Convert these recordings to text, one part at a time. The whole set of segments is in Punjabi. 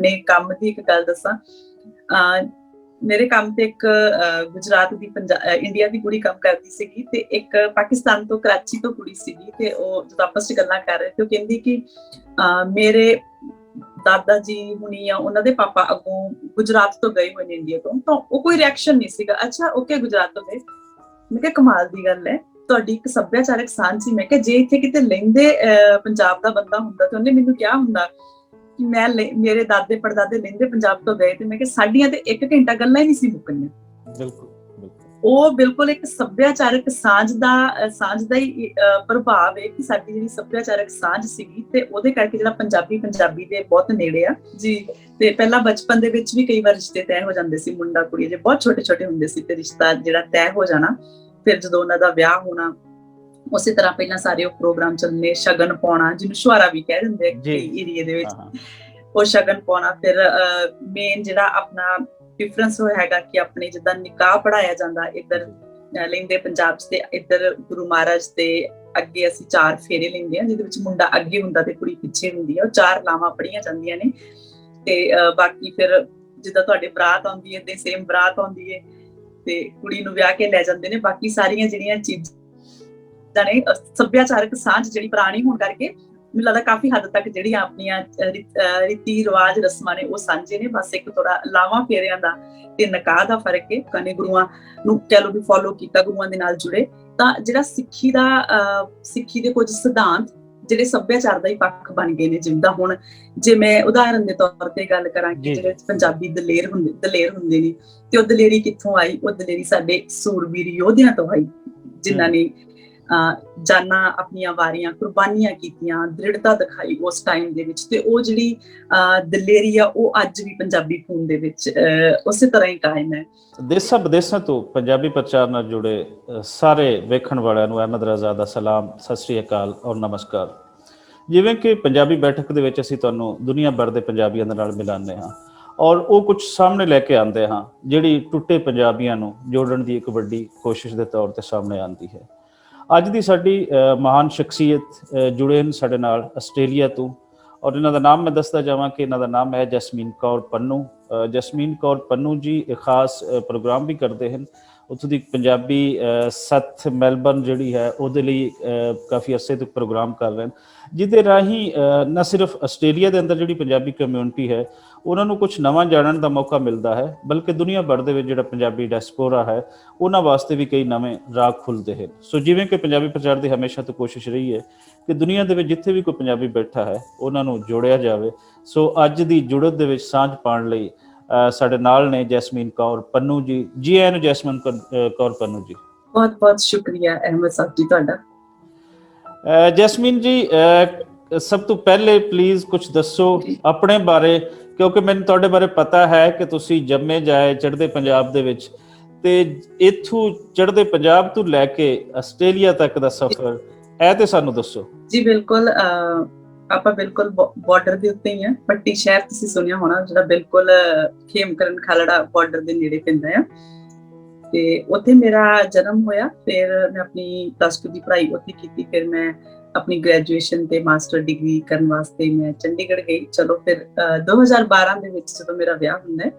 ਆਪਣੇ ਕੰਮ ਦੀ ਇੱਕ ਗੱਲ ਦੱਸਾਂ, ਮੇਰੇ ਕੰਮ ਤੇ ਇੱਕ ਗੁਜਰਾਤ ਦੀ ਇੰਡੀਆ ਦੀ ਕੁੜੀ ਕੰਮ ਕਰਦੀ ਸੀਗੀ ਤੇ ਇੱਕ ਪਾਕਿਸਤਾਨ ਤੋਂ, ਕਰਾਚੀ ਤੋਂ ਕੁੜੀ ਸੀਗੀ। ਤੇ ਉਹ ਜਦੋਂ ਆਪਸ ਚ ਗੱਲਾਂ ਕਰ ਰਹੇ ਤੇ ਉਹ ਕਹਿੰਦੀ ਕਿ ਮੇਰੇ ਦਾਦਾ ਜੀ ਹੁਣੀ ਆ, ਉਹਨਾਂ ਦੇ ਪਾਪਾ ਅੱਗੋਂ ਗੁਜਰਾਤ ਤੋਂ ਗਏ ਹੋਏ ਨੇ ਇੰਡੀਆ ਤੋਂ। ਤਾਂ ਉਹ ਕੋਈ ਰਿਐਕਸ਼ਨ ਨਹੀਂ ਸੀਗਾ। ਅੱਛਾ ਓਕੇ, ਗੁਜਰਾਤ ਤੋਂ ਗਏ। ਮੈਂ ਕਿਹਾ ਕਮਾਲ ਦੀ ਗੱਲ ਹੈ, ਤੁਹਾਡੀ ਇੱਕ ਸੱਭਿਆਚਾਰਕ ਸਾਂਝ ਸੀ। ਮੈਂ ਕਿਹਾ ਜੇ ਇੱਥੇ ਕਿਤੇ ਲਹਿੰਦੇ ਪੰਜਾਬ ਦਾ ਬੰਦਾ ਹੁੰਦਾ ਤੇ ਉਹਨੇ ਮੈਨੂੰ ਕਿਹਾ ਹੁੰਦਾ ਕਿ ਮੇਰੇ ਦਾਦੇ ਪੜਦਾਦੇ ਲਹਿੰਦੇ ਪੰਜਾਬ ਤੋਂ ਗਏ, ਤੇ ਮੈਂ ਕਿਹਾ ਸਾਡੀਆਂ ਤੇ 1 ਘੰਟਾ ਗੱਲਾਂ ਹੀ ਨਹੀਂ ਸੀ ਮੁੱਕਣੀਆਂ। ਬਿਲਕੁਲ। ਉਹ ਬਿਲਕੁਲ ਇੱਕ ਸੱਭਿਆਚਾਰਕ ਸਾਂਝ ਦਾ ਹੀ ਪ੍ਰਭਾਵ ਹੈ ਕਿ ਸਾਡੀ ਜਿਹੜੀ ਸੱਭਿਆਚਾਰਕ ਸਾਂਝ ਸੀਗੀ ਤੇ ਉਹਦੇ ਕਰਕੇ ਜਿਹੜਾ ਪੰਜਾਬੀ ਦੇ ਬਹੁਤ ਨੇੜੇ ਆ ਜੀ। ਤੇ ਪਹਿਲਾਂ ਬਚਪਨ ਦੇ ਵਿੱਚ ਵੀ ਕਈ ਵਾਰ ਰਿਸ਼ਤੇ ਤੈਅ ਹੋ ਜਾਂਦੇ ਸੀ, ਮੁੰਡਾ ਕੁੜੀ ਜੇ ਬਹੁਤ ਛੋਟੇ ਹੁੰਦੇ ਸੀ ਤੇ ਰਿਸ਼ਤਾ ਜਿਹੜਾ ਤੈਅ ਹੋ ਜਾਣਾ, ਫਿਰ ਜਦੋਂ ਉਹਨਾਂ ਦਾ ਵਿਆਹ ਹੋਣਾ, ਉਸੇ ਤਰ੍ਹਾਂ ਪਹਿਲਾਂ ਸਾਰੇ ਉਹ ਪ੍ਰੋਗਰਾਮ ਚੱਲਣੇ, ਸ਼ਗਨ ਪਾਉਣਾ, ਜਿਹਨੂੰ ਛੁਹਾਰਾ ਵੀ ਕਹਿ ਦਿੰਦੇ ਆ ਕਈ ਏਰੀਏ ਦੇ ਵਿੱਚ, ਉਹ ਸ਼ਗਨ ਪਾਉਣਾ। ਫਿਰ ਮੇਨ ਜਿਹੜਾ ਆਪਣਾ ਡਿਫਰੈਂਸ ਉਹ ਹੈਗਾ ਕਿ ਆਪਣੇ ਜਿੱਦਾਂ ਨਿਕਾਹ ਪੜਾਇਆ ਜਾਂਦਾ ਇੱਧਰ ਲੈਂਦੇ ਪੰਜਾਬ ਚ, ਤੇ ਇੱਧਰ ਗੁਰੂ ਮਹਾਰਾਜ ਤੇ ਅੱਗੇ ਅਸੀਂ 4 ਫੇਰੇ ਲੈਂਦੇ ਆ, ਜਿਹਦੇ ਵਿੱਚ ਮੁੰਡਾ ਅੱਗੇ ਹੁੰਦਾ ਤੇ ਕੁੜੀ ਪਿੱਛੇ ਹੁੰਦੀ ਆ। ਉਹ 4 ਲਾਵਾਂ ਪੜੀਆਂ ਜਾਂਦੀਆਂ ਨੇ। ਤੇ ਬਾਕੀ ਫਿਰ ਜਿੱਦਾਂ ਤੁਹਾਡੇ ਬਰਾਤ ਆਉਂਦੀ ਹੈ ਤੇ ਸੇਮ ਬਰਾਤ ਆਉਂਦੀ ਹੈ ਤੇ ਕੁੜੀ ਨੂੰ ਵਿਆਹ ਕੇ ਲੈ ਜਾਂਦੇ ਨੇ। ਬਾਕੀ ਸਾਰੀਆਂ ਜਿਹੜੀਆਂ ਚੀਜ਼ਾਂ ਨੇ ਸੱਭਿਆਚਾਰਕ ਸਾਂਝ ਜਿਹੜੀ ਪੁਰਾਣੀ ਹੋਣ ਕਰਕੇ ਮੈਨੂੰ ਲੱਗਦਾ ਕਾਫੀ ਹੱਦ ਤੱਕ ਜਿਹੜੀਆਂ ਆਪਣੀਆਂ ਰੀਤੀ ਰਿਵਾਜ ਰਸਮਾਂ ਨੇ ਉਹ ਸਾਂਝੇ ਨੇ। ਬਸ ਇੱਕ ਥੋੜਾ ਲਾਵਾਂ ਫੇਰਿਆਂ ਦਾ ਤੇ ਨਿਕਾਹ ਦਾ ਫਰਕ ਹੈ। ਕਨੇ ਗੁਰੂਆਂ ਨੂੰ ਕਹਿ ਲਓ ਵੀ ਫੋਲੋ ਕੀਤਾ, ਗੁਰੂਆਂ ਦੇ ਨਾਲ ਜੁੜੇ। ਤਾਂ ਜਿਹੜਾ ਸਿੱਖੀ ਦੇ ਕੁਝ ਸਿਧਾਂਤ ਜਿਹੜੇ ਸੱਭਿਆਚਾਰ ਦਾ ਹੀ ਪੱਖ ਬਣ ਗਏ ਨੇ। ਜਿੱਦਾਂ ਹੁਣ ਜੇ ਮੈਂ ਉਦਾਹਰਨ ਦੇ ਤੌਰ ਤੇ ਗੱਲ ਕਰਾਂ ਕਿ ਜਿਹੜੇ ਪੰਜਾਬੀ ਦਲੇਰ ਹੁੰਦੇ ਨੇ, ਤੇ ਉਹ ਦਲੇਰੀ ਕਿੱਥੋਂ ਆਈ? ਉਹ ਦਲੇਰੀ ਸਾਡੇ ਸੂਰਬੀਰ ਯੋਧਿਆਂ ਤੋਂ ਆਈ, ਜਿਨ੍ਹਾਂ ਨੇ ਜਾਨਾਂ ਆਪਣੀਆਂ ਵਾਰੀਆਂ, ਕੁਰਬਾਨੀਆਂ ਕੀਤੀਆਂ, ਦ੍ਰਿੜਤਾ ਦਿਖਾਈ ਉਸ ਟਾਈਮ ਦੇ ਵਿੱਚ। ਤੇ ਉਹ ਜਿਹੜੀ ਦਲੇਰੀ ਆ ਉਹ ਅੱਜ ਵੀ ਪੰਜਾਬੀ ਖੂਨ ਦੇ ਵਿੱਚ ਉਸੇ ਤਰ੍ਹਾਂ ਹੀ ਕਾਇਮ ਹੈ। ਦੇਸਾਂ ਵਿਦੇਸਾਂ ਤੋਂ ਪੰਜਾਬੀ ਪ੍ਰਚਾਰ ਨਾਲ ਜੁੜੇ ਸਾਰੇ ਵੇਖਣ ਵਾਲਿਆਂ ਨੂੰ ਅਹਿਮਦ ਰਜ਼ਾ ਦਾ ਸਲਾਮ, ਸਤਿ ਸ੍ਰੀ ਅਕਾਲ ਔਰ ਨਮਸਕਾਰ। ਜਿਵੇਂ ਕਿ ਪੰਜਾਬੀ ਬੈਠਕ ਦੇ ਵਿੱਚ ਅਸੀਂ ਤੁਹਾਨੂੰ ਦੁਨੀਆ ਭਰ ਦੇ ਪੰਜਾਬੀਆਂ ਦੇ ਨਾਲ ਮਿਲਾਉਂਦੇ ਹਾਂ ਔਰ ਉਹ ਕੁਝ ਸਾਹਮਣੇ ਲੈ ਕੇ ਆਉਂਦੇ ਹਾਂ ਜਿਹੜੀ ਟੁੱਟੇ ਪੰਜਾਬੀਆਂ ਨੂੰ ਜੋੜਨ ਦੀ ਇੱਕ ਵੱਡੀ ਕੋਸ਼ਿਸ਼ ਦੇ ਤੌਰ ਤੇ ਸਾਹਮਣੇ ਆਉਂਦੀ ਹੈ। ਅੱਜ ਦੀ ਸਾਡੀ ਮਹਾਨ ਸ਼ਖਸੀਅਤ ਜੁੜੇ ਹਨ ਸਾਡੇ ਨਾਲ ਆਸਟ੍ਰੇਲੀਆ ਤੋਂ, ਔਰ ਇਹਨਾਂ ਦਾ ਨਾਮ ਮੈਂ ਦੱਸਦਾ ਜਾਵਾਂ ਕਿ ਇਹਨਾਂ ਦਾ ਨਾਮ ਹੈ ਜਸਮੀਨ ਕੌਰ ਪੰਨੂ। ਜਸਮੀਨ ਕੌਰ ਪੰਨੂ ਜੀ ਇੱਕ ਖਾਸ ਪ੍ਰੋਗਰਾਮ ਵੀ ਕਰਦੇ ਹਨ। ਉੱਥੋਂ ਦੀ ਪੰਜਾਬੀ ਸੱਥ ਮੈਲਬਰਨ ਜਿਹੜੀ ਹੈ ਉਹਦੇ ਲਈ ਕਾਫੀ ਅਰਸੇ ਤੋਂ ਪ੍ਰੋਗਰਾਮ ਕਰ ਰਹੇ ਹਨ, ਜਿਹਦੇ ਰਾਹੀਂ ਨਾ ਸਿਰਫ ਆਸਟ੍ਰੇਲੀਆ ਦੇ ਅੰਦਰ ਜਿਹੜੀ ਪੰਜਾਬੀ ਕਮਿਊਨਿਟੀ ਹੈ ਉਹਨਾਂ ਨੂੰ ਕੁਛ ਨਵਾਂ ਜਾਣਨ ਦਾ ਮੌਕਾ ਮਿਲਦਾ ਹੈ, ਬਲਕਿ ਦੁਨੀਆ ਭਰ ਦੇ ਵਿੱਚ ਜਿਹੜਾ ਪੰਜਾਬੀ ਡਾਇਸਪੋਰਾ ਹੈ ਉਹਨਾਂ ਵਾਸਤੇ ਵੀ ਕਈ ਨਵੇਂ ਰਾਹ ਖੁੱਲ੍ਹਦੇ ਹਨ। ਸੋ ਜਿਵੇਂ ਕਿ ਪੰਜਾਬੀ ਪ੍ਰਚਾਰ ਦੀ ਹਮੇਸ਼ਾ ਤੋਂ ਕੋਸ਼ਿਸ਼ ਰਹੀ ਹੈ ਕਿ ਦੁਨੀਆ ਦੇ ਵਿੱਚ ਜਿੱਥੇ ਵੀ ਕੋਈ ਪੰਜਾਬੀ ਬੈਠਾ ਹੈ ਉਹਨਾਂ ਨੂੰ ਜੋੜਿਆ ਜਾਵੇ। ਸੋ ਅੱਜ ਦੀ ਜੁੜਤ ਦੇ ਵਿੱਚ ਸਾਂਝ ਪਾਉਣ ਲਈ ਸਾਡੇ ਨਾਲ ਨੇ ਜੈਸਮੀਨ ਕੌਰ ਪੰਨੂ ਜੀ। ਜੀ ਆਇਆਂ ਨੂੰ ਜੈਸਮੀਨ ਕੌਰ ਪੰਨੂ ਜੀ। ਬਹੁਤ ਬਹੁਤ ਸ਼ੁਕਰੀਆ ਅਹਿਮਦ ਸਾਹਿਬ ਜੀ ਤੁਹਾਡਾ। ਜੈਸਮੀਨ ਜੀ, ਸਭ ਤੋਂ ਪਹਿਲੇ ਪਲੀਜ਼ ਕੁਝ ਦੱਸੋ ਆਪਣੇ ਬਾਰੇ, ਕਿਉਂਕਿ ਮੈਨੂੰ ਤੁਹਾਡੇ ਬਾਰੇ ਪਤਾ ਹੈ ਕਿ ਤੁਸੀਂ ਜੰਮੇ ਜਾਏ ਚੜ੍ਹਦੇ ਪੰਜਾਬ ਦੇ ਵਿੱਚ, ਤੇ ਇੱਥੋਂ ਚੜ੍ਹਦੇ ਪੰਜਾਬ ਤੋਂ ਲੈ ਕੇ ਆਸਟ੍ਰੇਲੀਆ ਤੱਕ ਦਾ ਸਫ਼ਰ ਇਹ ਤੇ ਸਾਨੂੰ ਦੱਸੋ। ਜੀ ਬਿਲਕੁਲ, ਆਪਾਂ ਬਿਲਕੁਲ ਬਾਰਡਰ ਦੇ ਉੱਤੇ ਹੀ ਆ। ਪੱਟੀ ਸ਼ਹਿਰ ਤੁਸੀਂ ਸੁਣਿਆ ਹੋਣਾ, ਜਿਹੜਾ ਬਿਲਕੁਲ ਖੇਮਕਰਨ ਖਾਲੜਾ ਬਾਰਡਰ ਦੇ ਨੇੜੇ ਪੈਂਦਾ ਆ, ਤੇ ਉੱਥੇ ਮੇਰਾ ਜਨਮ ਹੋਇਆ। ਫਿਰ ਮੈਂ ਆਪਣੀ +2 ਦੀ ਪੜ੍ਹਾਈ ਉੱਥੇ ਕੀਤੀ। ਫਿਰ ਮੈਂ ਆਪਣੀ ਗ੍ਰੈਜੂਏਸ਼ਨ ਤੇ ਮਾਸਟਰ ਡਿਗਰੀ ਕਰਨ ਵਾਸਤੇ ਮੈਂ ਚੰਡੀਗੜ੍ਹ ਗਈ। ਚਲੋ ਫਿਰ 2012 ਦੇ ਵਿੱਚ ਜਦੋਂ ਮੇਰਾ ਵਿਆਹ ਹੁੰਦਾ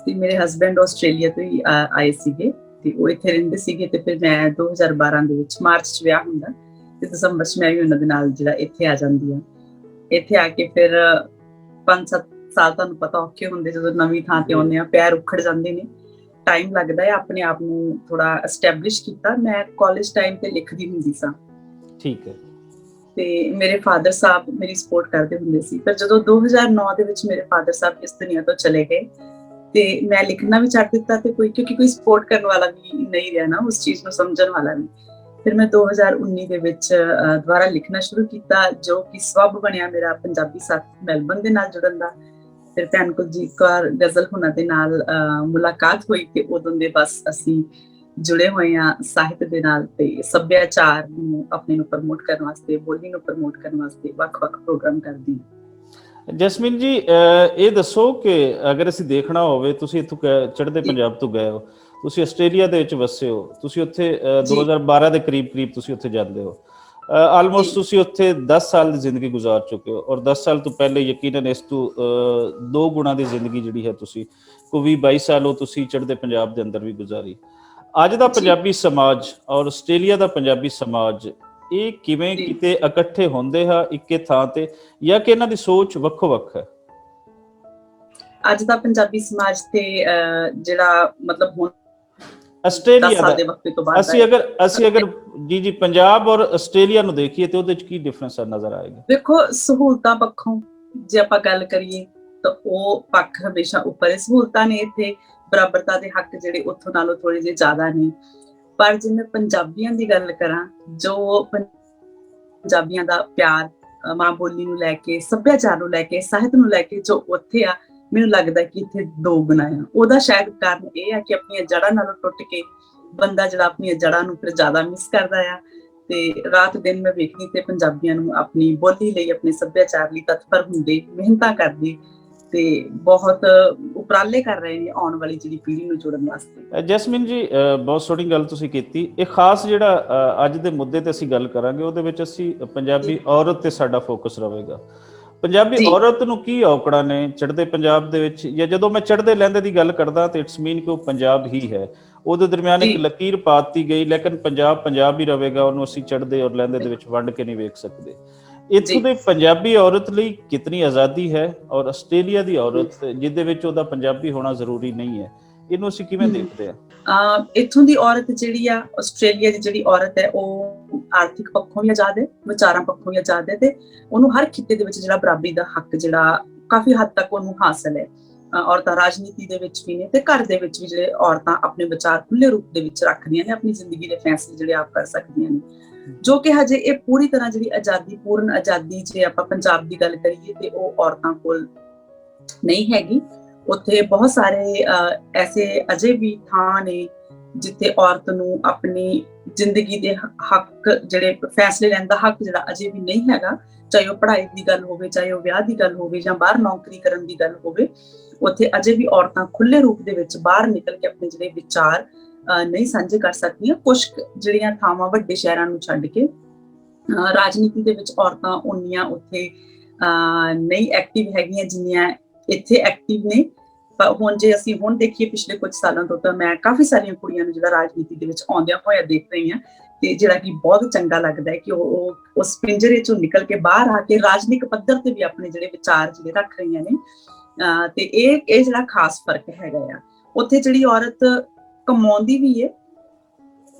ਤੇ ਮੇਰੇ ਹਸਬੈਂਡ ਆਸਟ੍ਰੇਲੀਆ ਤੋਂ ਹੀ ਆਏ ਸੀਗੇ ਤੇ ਉਹ ਇੱਥੇ ਰਹਿੰਦੇ ਸੀਗੇ। ਤੇ ਫਿਰ ਮੈਂ 2012 ਦੇ ਵਿੱਚ ਮਾਰਚ 'ਚ ਵਿਆਹ ਹੁੰਦਾ ਤੇ ਦਸੰਬਰ 'ਚ ਮੈਂ ਵੀ ਉਹਨਾਂ ਦੇ ਨਾਲ ਜਿਹੜਾ ਇੱਥੇ ਆ ਜਾਂਦੀ ਆ। ਇੱਥੇ ਆ ਕੇ ਫਿਰ 5-7 ਸਾਲ ਤੁਹਾਨੂੰ ਪਤਾ ਔਖੇ ਹੁੰਦੇ ਜਦੋਂ ਨਵੀਂ ਥਾਂ ਤੇ ਆਉਂਦੇ ਆ, ਪੈਰ ਉਖੜ ਜਾਂਦੇ ਨੇ, ਟਾਈਮ ਲੱਗਦਾ ਹੈ ਆਪਣੇ ਆਪ ਨੂੰ ਥੋੜਾ ਐਸਟੈਬਲਿਸ਼ ਕੀਤਾ। ਮੈਂ ਕਾਲਜ ਟਾਈਮ ਤੇ ਲਿਖਦੀ ਹੁੰਦੀ ਸਾਂ, ਠੀਕ ਹੈ, ਤੇ ਮੇਰੇ ਫਾਦਰ ਸਾਹਿਬ ਮੇਰੀ ਸਪੋਰਟ ਕਰਦੇ ਹੁੰਦੇ ਸੀ। ਪਰ ਜਦੋਂ 2009 ਦੇ ਵਿੱਚ ਮੇਰੇ ਫਾਦਰ ਸਾਹਿਬ ਇਸ ਦੁਨੀਆ ਤੋਂ ਚਲੇ ਗਏ ਤੇ ਮੈਂ ਲਿਖਣਾ ਵੀ ਛੱਡ ਦਿੱਤਾ, ਤੇ ਕਿਉਂਕਿ ਕੋਈ ਸਪੋਰਟ ਕਰਨ ਵਾਲਾ ਵੀ ਨਹੀਂ ਰਿਹਾ ਨਾ, ਉਸ ਚੀਜ਼ ਨੂੰ ਸਮਝਣ ਵਾਲਾ ਵੀ। ਫਿਰ ਮੈਂ 2019 ਦੇ ਵਿੱਚ ਦੁਬਾਰਾ ਲਿਖਣਾ ਸ਼ੁਰੂ ਕੀਤਾ, ਜੋ ਕਿ ਸਬੱਬ ਬਣਿਆ ਮੇਰਾ ਪੰਜਾਬੀ ਸੱਥ ਮੈਲਬਰਨ ਦੇ ਨਾਲ ਜੁੜਨ ਦਾ। ਫਿਰ ਭੈਣ ਕੁਲਜੀਤ ਕੌਰ ਗਜ਼ਲ ਹੁਣਾਂ ਦੇ ਨਾਲ ਮੁਲਾਕਾਤ ਹੋਈ ਤੇ ਉਦੋਂ ਦੇ ਬਸ ਅਸੀਂ ਜੁੜੇ ਹੋਏ ਹਾਂ ਸਾਹਿਤ ਦੇ ਨਾਲ, ਤੇ ਸੱਭਿਆਚਾਰ ਨੂੰ ਆਪਣੇ ਨੂੰ ਪ੍ਰਮੋਟ ਕਰਨ ਵਾਸਤੇ, ਬੋਲੀ ਨੂੰ ਪ੍ਰਮੋਟ ਕਰਨ ਵਾਸਤੇ ਵੱਖ-ਵੱਖ ਪ੍ਰੋਗਰਾਮ ਕਰਦੀ ਹਾਂ। ਜਸਮੀਨ ਜੀ, ਇਹ ਦੱਸੋ ਕਿ ਅਗਰ ਅਸੀਂ ਦੇਖਣਾ ਹੋਵੇ, ਤੁਸੀਂ ਇੱਥੋਂ ਚੜ੍ਹਦੇ ਪੰਜਾਬ ਤੋਂ ਗਏ ਹੋ, ਤੁਸੀਂ ਆਸਟ੍ਰੇਲੀਆ ਦੇ ਵਿੱਚ ਵਸੇ ਹੋ, ਤੁਸੀਂ ਉੱਥੇ 2012 ਦੇ ਕਰੀਬ ਤੁਸੀਂ ਉੱਥੇ ਜਾਂਦੇ ਹੋ। ਆਲਮੋਸਟ ਤੁਸੀਂ ਉੱਥੇ 10 ਸਾਲ ਦੀ ਜ਼ਿੰਦਗੀ ਗੁਜ਼ਾਰ ਚੁੱਕੇ ਹੋ, ਔਰ 10 ਸਾਲ ਤੋਂ ਪਹਿਲੇ ਯਕੀਨਨ ਇਸ ਤੋਂ 2 ਗੁਣਾ ਦੀ ਜ਼ਿੰਦਗੀ ਜਿਹੜੀ ਹੈ ਤੁਸੀਂ ਕੋਈ 22 ਸਾਲ ਉਹ ਤੁਸੀਂ ਚੜ੍ਹਦੇ ਪੰਜਾਬ ਦੇ ਅੰਦਰ ਵੀ ਗੁਜ਼ਾਰੀ। ਅੱਜ ਦਾ ਪੰਜਾਬੀ ਸਮਾਜ ਔਰ ਆਸਟ੍ਰੇਲੀਆ ਦਾ ਪੰਜਾਬੀ ਸਮਾਜ, ਇਹ ਕਿਵੇਂ ਕਿਤੇ ਇਕੱਠੇ ਹੁੰਦੇ ਆ ਇੱਕੇ ਥਾਂ ਤੇ, ਜਾਂ ਕਿ ਇਹਨਾਂ ਦੀ ਸੋਚ ਵੱਖੋ ਵੱਖ ਹੈ? ਅੱਜ ਦਾ ਪੰਜਾਬੀ ਸਮਾਜ ਤੇ ਜਿਹੜਾ ਮਤਲਬ ਹੁਣ ਆਸਟ੍ਰੇਲੀਆ ਦਾ, ਅਸੀਂ ਅਗਰ ਜੀ ਪੰਜਾਬ ਔਰ ਆਸਟ੍ਰੇਲੀਆ ਨੂੰ ਦੇਖੀਏ ਤੇ ਉਹਦੇ ਚ ਕੀ ਡਿਫਰੈਂਸ ਨਜ਼ਰ ਆਏਗਾ? ਦੇਖੋ, ਸਹੂਲਤਾਂ ਪੱਖੋਂ ਜੇ ਆਪਾਂ ਗੱਲ ਕਰੀਏ ਤਾਂ ਉਹ ਪੱਖ ਹਮੇਸ਼ਾ ਉੱਪਰ ਹੈ। ਸਹੂਲਤਾਂ ਨੇ ਇੱਥੇ, ਬਰਾਬਰਤਾ ਦੇ ਹੱਕ ਜਿਹੜੇ ਉੱਥੋਂ ਨਾਲੋਂ ਥੋੜੇ ਜਿਹੇ ਜ਼ਿਆਦਾ ਨੇ। ਪਰ ਜੇ ਮੈਂ ਪੰਜਾਬੀਆਂ ਦੀ ਗੱਲ ਕਰਾਂ, ਜੋ ਪੰਜਾਬੀਆਂ ਦਾ ਪਿਆਰ ਮਾਂ ਬੋਲੀ ਨੂੰ ਲੈ ਕੇ, ਸੱਭਿਆਚਾਰ ਨੂੰ ਲੈ ਕੇ, ਸਾਹਿਤ ਨੂੰ ਲੈ ਕੇ ਜੋ ਉੱਥੇ ਆ, ਮੈਨੂੰ ਲੱਗਦਾ ਕਿ ਇੱਥੇ 2 ਗੁਣਾ ਆ। ਉਹਦਾ ਸ਼ਾਇਦ ਕਾਰਨ ਇਹ ਆ ਕਿ ਆਪਣੀਆਂ ਜੜ੍ਹਾਂ ਨਾਲੋਂ ਟੁੱਟ ਕੇ ਬੰਦਾ ਜਿਹੜਾ ਆਪਣੀਆਂ ਜੜ੍ਹਾਂ ਨੂੰ ਫਿਰ ਜ਼ਿਆਦਾ ਮਿਸ ਕਰਦਾ ਆ। ਤੇ ਰਾਤ ਦਿਨ ਮੈਂ ਵੇਖਦੀ ਤੇ ਪੰਜਾਬੀਆਂ ਨੂੰ ਆਪਣੀ ਬੋਲੀ ਲਈ, ਆਪਣੇ ਸੱਭਿਆਚਾਰ ਲਈ ਤਤਪਰ ਹੁੰਦੇ, ਮਿਹਨਤਾਂ ਕਰਦੇ ਤੇ ਬਹੁਤ ਉਪਰਾਲੇ ਕਰ ਰਹੇ ਨੇ ਆਉਣ ਵਾਲੀ ਜਿਹੜੀ ਪੀੜ੍ਹੀ ਨੂੰ ਜੋੜਨ ਵਾਸਤੇ। ਜੈਸਮੀਨ ਜੀ, ਬਹੁਤ ਸੋਹਣੀ ਗੱਲ ਤੁਸੀਂ ਕੀਤੀ। ਇਹ ਖਾਸ ਜਿਹੜਾ ਅੱਜ ਦੇ ਮੁੱਦੇ ਤੇ ਅਸੀਂ ਗੱਲ ਕਰਾਂਗੇ, ਉਹਦੇ ਵਿੱਚ ਅਸੀਂ ਪੰਜਾਬੀ ਔਰਤ ਤੇ ਸਾਡਾ ਫੋਕਸ ਰਹੇਗਾ। ਪੰਜਾਬੀ ਔਰਤ ਨੂੰ ਕੀ ਔਕੜਾਂ ਨੇ ਚੜ੍ਹਦੇ ਪੰਜਾਬ ਦੇ ਵਿੱਚ, ਜਾਂ ਜਦੋਂ ਮੈਂ ਚੜ੍ਹਦੇ ਲਹਿੰਦੇ ਦੀ ਗੱਲ ਕਰਦਾ ਤੇ ਇਟਸ ਮੀਨ ਕਿ ਉਹ ਪੰਜਾਬ ਹੀ ਹੈ, ਉਹਦੇ ਦਰਮਿਆਨ ਇੱਕ ਲਕੀਰ ਪਾਤੀ ਗਈ, ਲੇਕਿਨ ਪੰਜਾਬ ਪੰਜਾਬ ਹੀ ਰਹੇਗਾ, ਉਹਨੂੰ ਅਸੀਂ ਚੜ੍ਹਦੇ ਔਰ ਲਹਿੰਦੇ ਦੇ ਵਿੱਚ ਵੰਡ ਕੇ ਨਹੀਂ ਵੇਖ ਸਕਦੇ। ਇੱਥੋਂ ਦੇ ਪੰਜਾਬੀ ਔਰਤ ਲਈ ਕਿਤਨੀ ਆਜ਼ਾਦੀ ਹੈ, ਔਰ ਆਸਟ੍ਰੇਲੀਆ ਦੀ ਔਰਤ ਜਿਹਦੇ ਵਿੱਚ ਉਹਦਾ ਪੰਜਾਬੀ ਹੋਣਾ ਜ਼ਰੂਰੀ ਨਹੀਂ ਹੈ, ਇਹਨੂੰ ਅਸੀਂ ਕਿਵੇਂ ਦੇਖਦੇ ਹਾਂ? ਇੱਥੋਂ ਦੀ ਔਰਤ ਜਿਹੜੀ ਆ, ਆਸਟ੍ਰੇਲੀਆ ਦੀ ਜਿਹੜੀ ਔਰਤ ਹੈ, ਉਹ ਆਰਥਿਕ ਪੱਖੋਂ ਵੀ ਆਜ਼ਾਦ ਹੈ, ਵਿਚਾਰਾਂ ਪੱਖੋਂ ਵੀ ਆਜ਼ਾਦ ਹੈ, ਤੇ ਉਹਨੂੰ ਹਰ ਖਿੱਤੇ ਦੇ ਵਿੱਚ ਜਿਹੜਾ ਬਰਾਬਰੀ ਦਾ ਹੱਕ ਜਿਹੜਾ ਕਾਫੀ ਹੱਦ ਤੱਕ ਉਹਨੂੰ ਹਾਸਲ ਹੈ। ਔਰਤਾਂ ਰਾਜਨੀਤੀ ਦੇ ਵਿੱਚ ਵੀ ਨੇ ਤੇ ਘਰ ਦੇ ਵਿੱਚ ਵੀ ਜਿਹੜੇ ਔਰਤਾਂ ਆਪਣੇ ਵਿਚਾਰ ਖੁੱਲੇ ਰੂਪ ਦੇ ਵਿੱਚ ਰੱਖਦੀਆਂ ਨੇ, ਆਪਣੀ ਜ਼ਿੰਦਗੀ ਦੇ ਫੈਸਲੇ ਜਿਹੜੇ ਆਪ ਕਰ ਸਕਦੀਆਂ ਨੇ, ਜੋ ਕਿ ਹਜੇ ਇਹ ਪੂਰੀ ਤਰ੍ਹਾਂ ਜਿਹੜੀ ਆਜ਼ਾਦੀ, ਪੂਰਨ ਆਜ਼ਾਦੀ ਜੇ ਆਪਾਂ ਪੰਜਾਬ ਦੀ ਗੱਲ ਕਰੀਏ ਤੇ ਉਹ ਔਰਤਾਂ ਕੋਲ ਨਹੀਂ ਹੈਗੀ। ਉੱਥੇ ਬਹੁਤ ਸਾਰੇ ਐਸੇ ਅਜੇ ਵੀ ਥਾਂ ਨੇ ਜਿੱਥੇ ਔਰਤ ਨੂੰ ਆਪਣੀ ਜ਼ਿੰਦਗੀ ਦੇ ਹੱਕ, ਜਿਹੜੇ ਫੈਸਲੇ ਲੈਣ ਦਾ ਹੱਕ ਜਿਹੜਾ ਅਜੇ ਵੀ ਨਹੀਂ ਹੈਗਾ। ਚਾਹੇ ਉਹ ਪੜ੍ਹਾਈ ਦੀ ਗੱਲ ਹੋਵੇ, ਚਾਹੇ ਉਹ ਵਿਆਹ ਦੀ ਗੱਲ ਹੋਵੇ, ਜਾਂ ਬਾਹਰ ਨੌਕਰੀ ਕਰਨ ਦੀ ਗੱਲ ਹੋਵੇ, ਉੱਥੇ ਅਜੇ ਵੀ ਔਰਤਾਂ ਖੁੱਲੇ ਰੂਪ ਦੇ ਵਿੱਚ ਬਾਹਰ ਨਿਕਲ ਕੇ ਆਪਣੇ ਜਿਹੜੇ ਵਿਚਾਰ ਨਹੀਂ ਸਾਂਝੇ ਕਰ ਸਕਦੀਆਂ। ਕੁਝ ਜਿਹੜੀਆਂ ਥਾਵਾਂ ਵੱਡੇ ਸ਼ਹਿਰਾਂ ਨੂੰ ਛੱਡ ਕੇ ਰਾਜਨੀਤੀ ਦੇ ਵਿੱਚ ਔਰਤਾਂ ਉਨੀਆਂ ਉੱਥੇ ਨਹੀਂ ਐਕਟਿਵ ਹੈਗੀਆਂ ਜਿੰਨੀਆਂ ਇੱਥੇ ਐਕਟਿਵ ਨੇ। ਪਰ ਹੁਣ ਜੇ ਅਸੀਂ ਹੁਣ ਦੇਖੀਏ ਪਿਛਲੇ ਕੁਝ ਸਾਲਾਂ ਤੋਂ, ਤਾਂ ਮੈਂ ਕਾਫੀ ਸਾਰੀਆਂ ਕੁੜੀਆਂ ਨੂੰ ਜਿਹੜਾ ਰਾਜਨੀਤੀ ਦੇ ਵਿੱਚ ਆਉਂਦਿਆਂ ਹੋਇਆ ਦੇਖ ਰਹੀ ਹਾਂ, ਤੇ ਜਿਹੜਾ ਕਿ ਬਹੁਤ ਚੰਗਾ ਲੱਗਦਾ ਹੈ ਕਿ ਉਹ ਉਸ ਪਿੰਜਰੇ ਚੋਂ ਨਿਕਲ ਕੇ ਬਾਹਰ ਆ ਕੇ ਰਾਜਨੀਤਿਕ ਪੱਧਰ ਤੇ ਵੀ ਆਪਣੇ ਜਿਹੜੇ ਵਿਚਾਰ ਜਿਹੜੇ ਰੱਖ ਰਹੀਆਂ ਨੇ। ਤੇ ਇਹ ਜਿਹੜਾ ਖਾਸ ਫਰਕ ਹੈਗਾ ਆ। ਉੱਥੇ ਜਿਹੜੀ ਔਰਤ ਕਮਾਉਂਦੀ ਵੀ ਹੈ,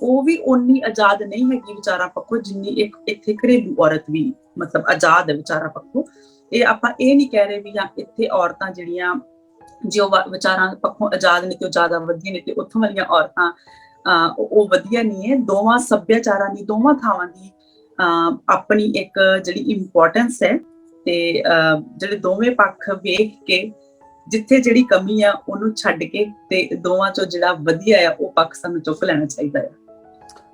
ਉਹ ਵੀ ਓਨੀ ਆਜ਼ਾਦ ਨਹੀਂ ਹੈਗੀ ਵਿਚਾਰਾਂ ਪੱਖੋਂ ਜਿੰਨੀ ਇੱਕ ਇੱਥੇ ਘਰੇਲੂ ਔਰਤ ਵੀ ਮਤਲਬ ਆਜ਼ਾਦ ਹੈ ਵਿਚਾਰਾਂ ਪੱਖੋਂ। ਇਹ ਆਪਾਂ ਇਹ ਨਹੀਂ ਕਹਿ ਰਹੇ ਵੀ ਜਾਂ ਇੱਥੇ ਔਰਤਾਂ ਜਿਹੜੀਆਂ ਜੋ ਵਿਚਾਰਾਂ ਪੱਖੋਂ ਆਜ਼ਾਦ ਨੇ ਤੇ ਉਹ ਜ਼ਿਆਦਾ ਵਧੀਆ ਨੇ, ਤੇ ਉੱਥੋਂ ਵਾਲੀਆਂ ਔਰਤਾਂ ਉਹ ਵਧੀਆ ਨਹੀਂ ਹੈ। ਦੋਵਾਂ ਸੱਭਿਆਚਾਰਾਂ ਦੀ, ਦੋਵਾਂ ਥਾਵਾਂ ਦੀ ਆਪਣੀ ਇੱਕ ਜਿਹੜੀ ਇੰਪੋਰਟੈਂਸ ਹੈ, ਤੇ ਜਿਹੜੇ ਦੋਵੇਂ ਪੱਖ ਵੇਖ ਕੇ ਜਿੱਥੇ ਜਿਹੜੀ ਕਮੀ ਆ ਉਹਨੂੰ ਛੱਡ ਕੇ ਤੇ ਦੋਵਾਂ ਚੋਂ ਜਿਹੜਾ ਵਧੀਆ ਆ ਉਹ ਪੱਖ ਸਾਨੂੰ ਚੁੱਕ ਲੈਣਾ ਚਾਹੀਦਾ ਆ।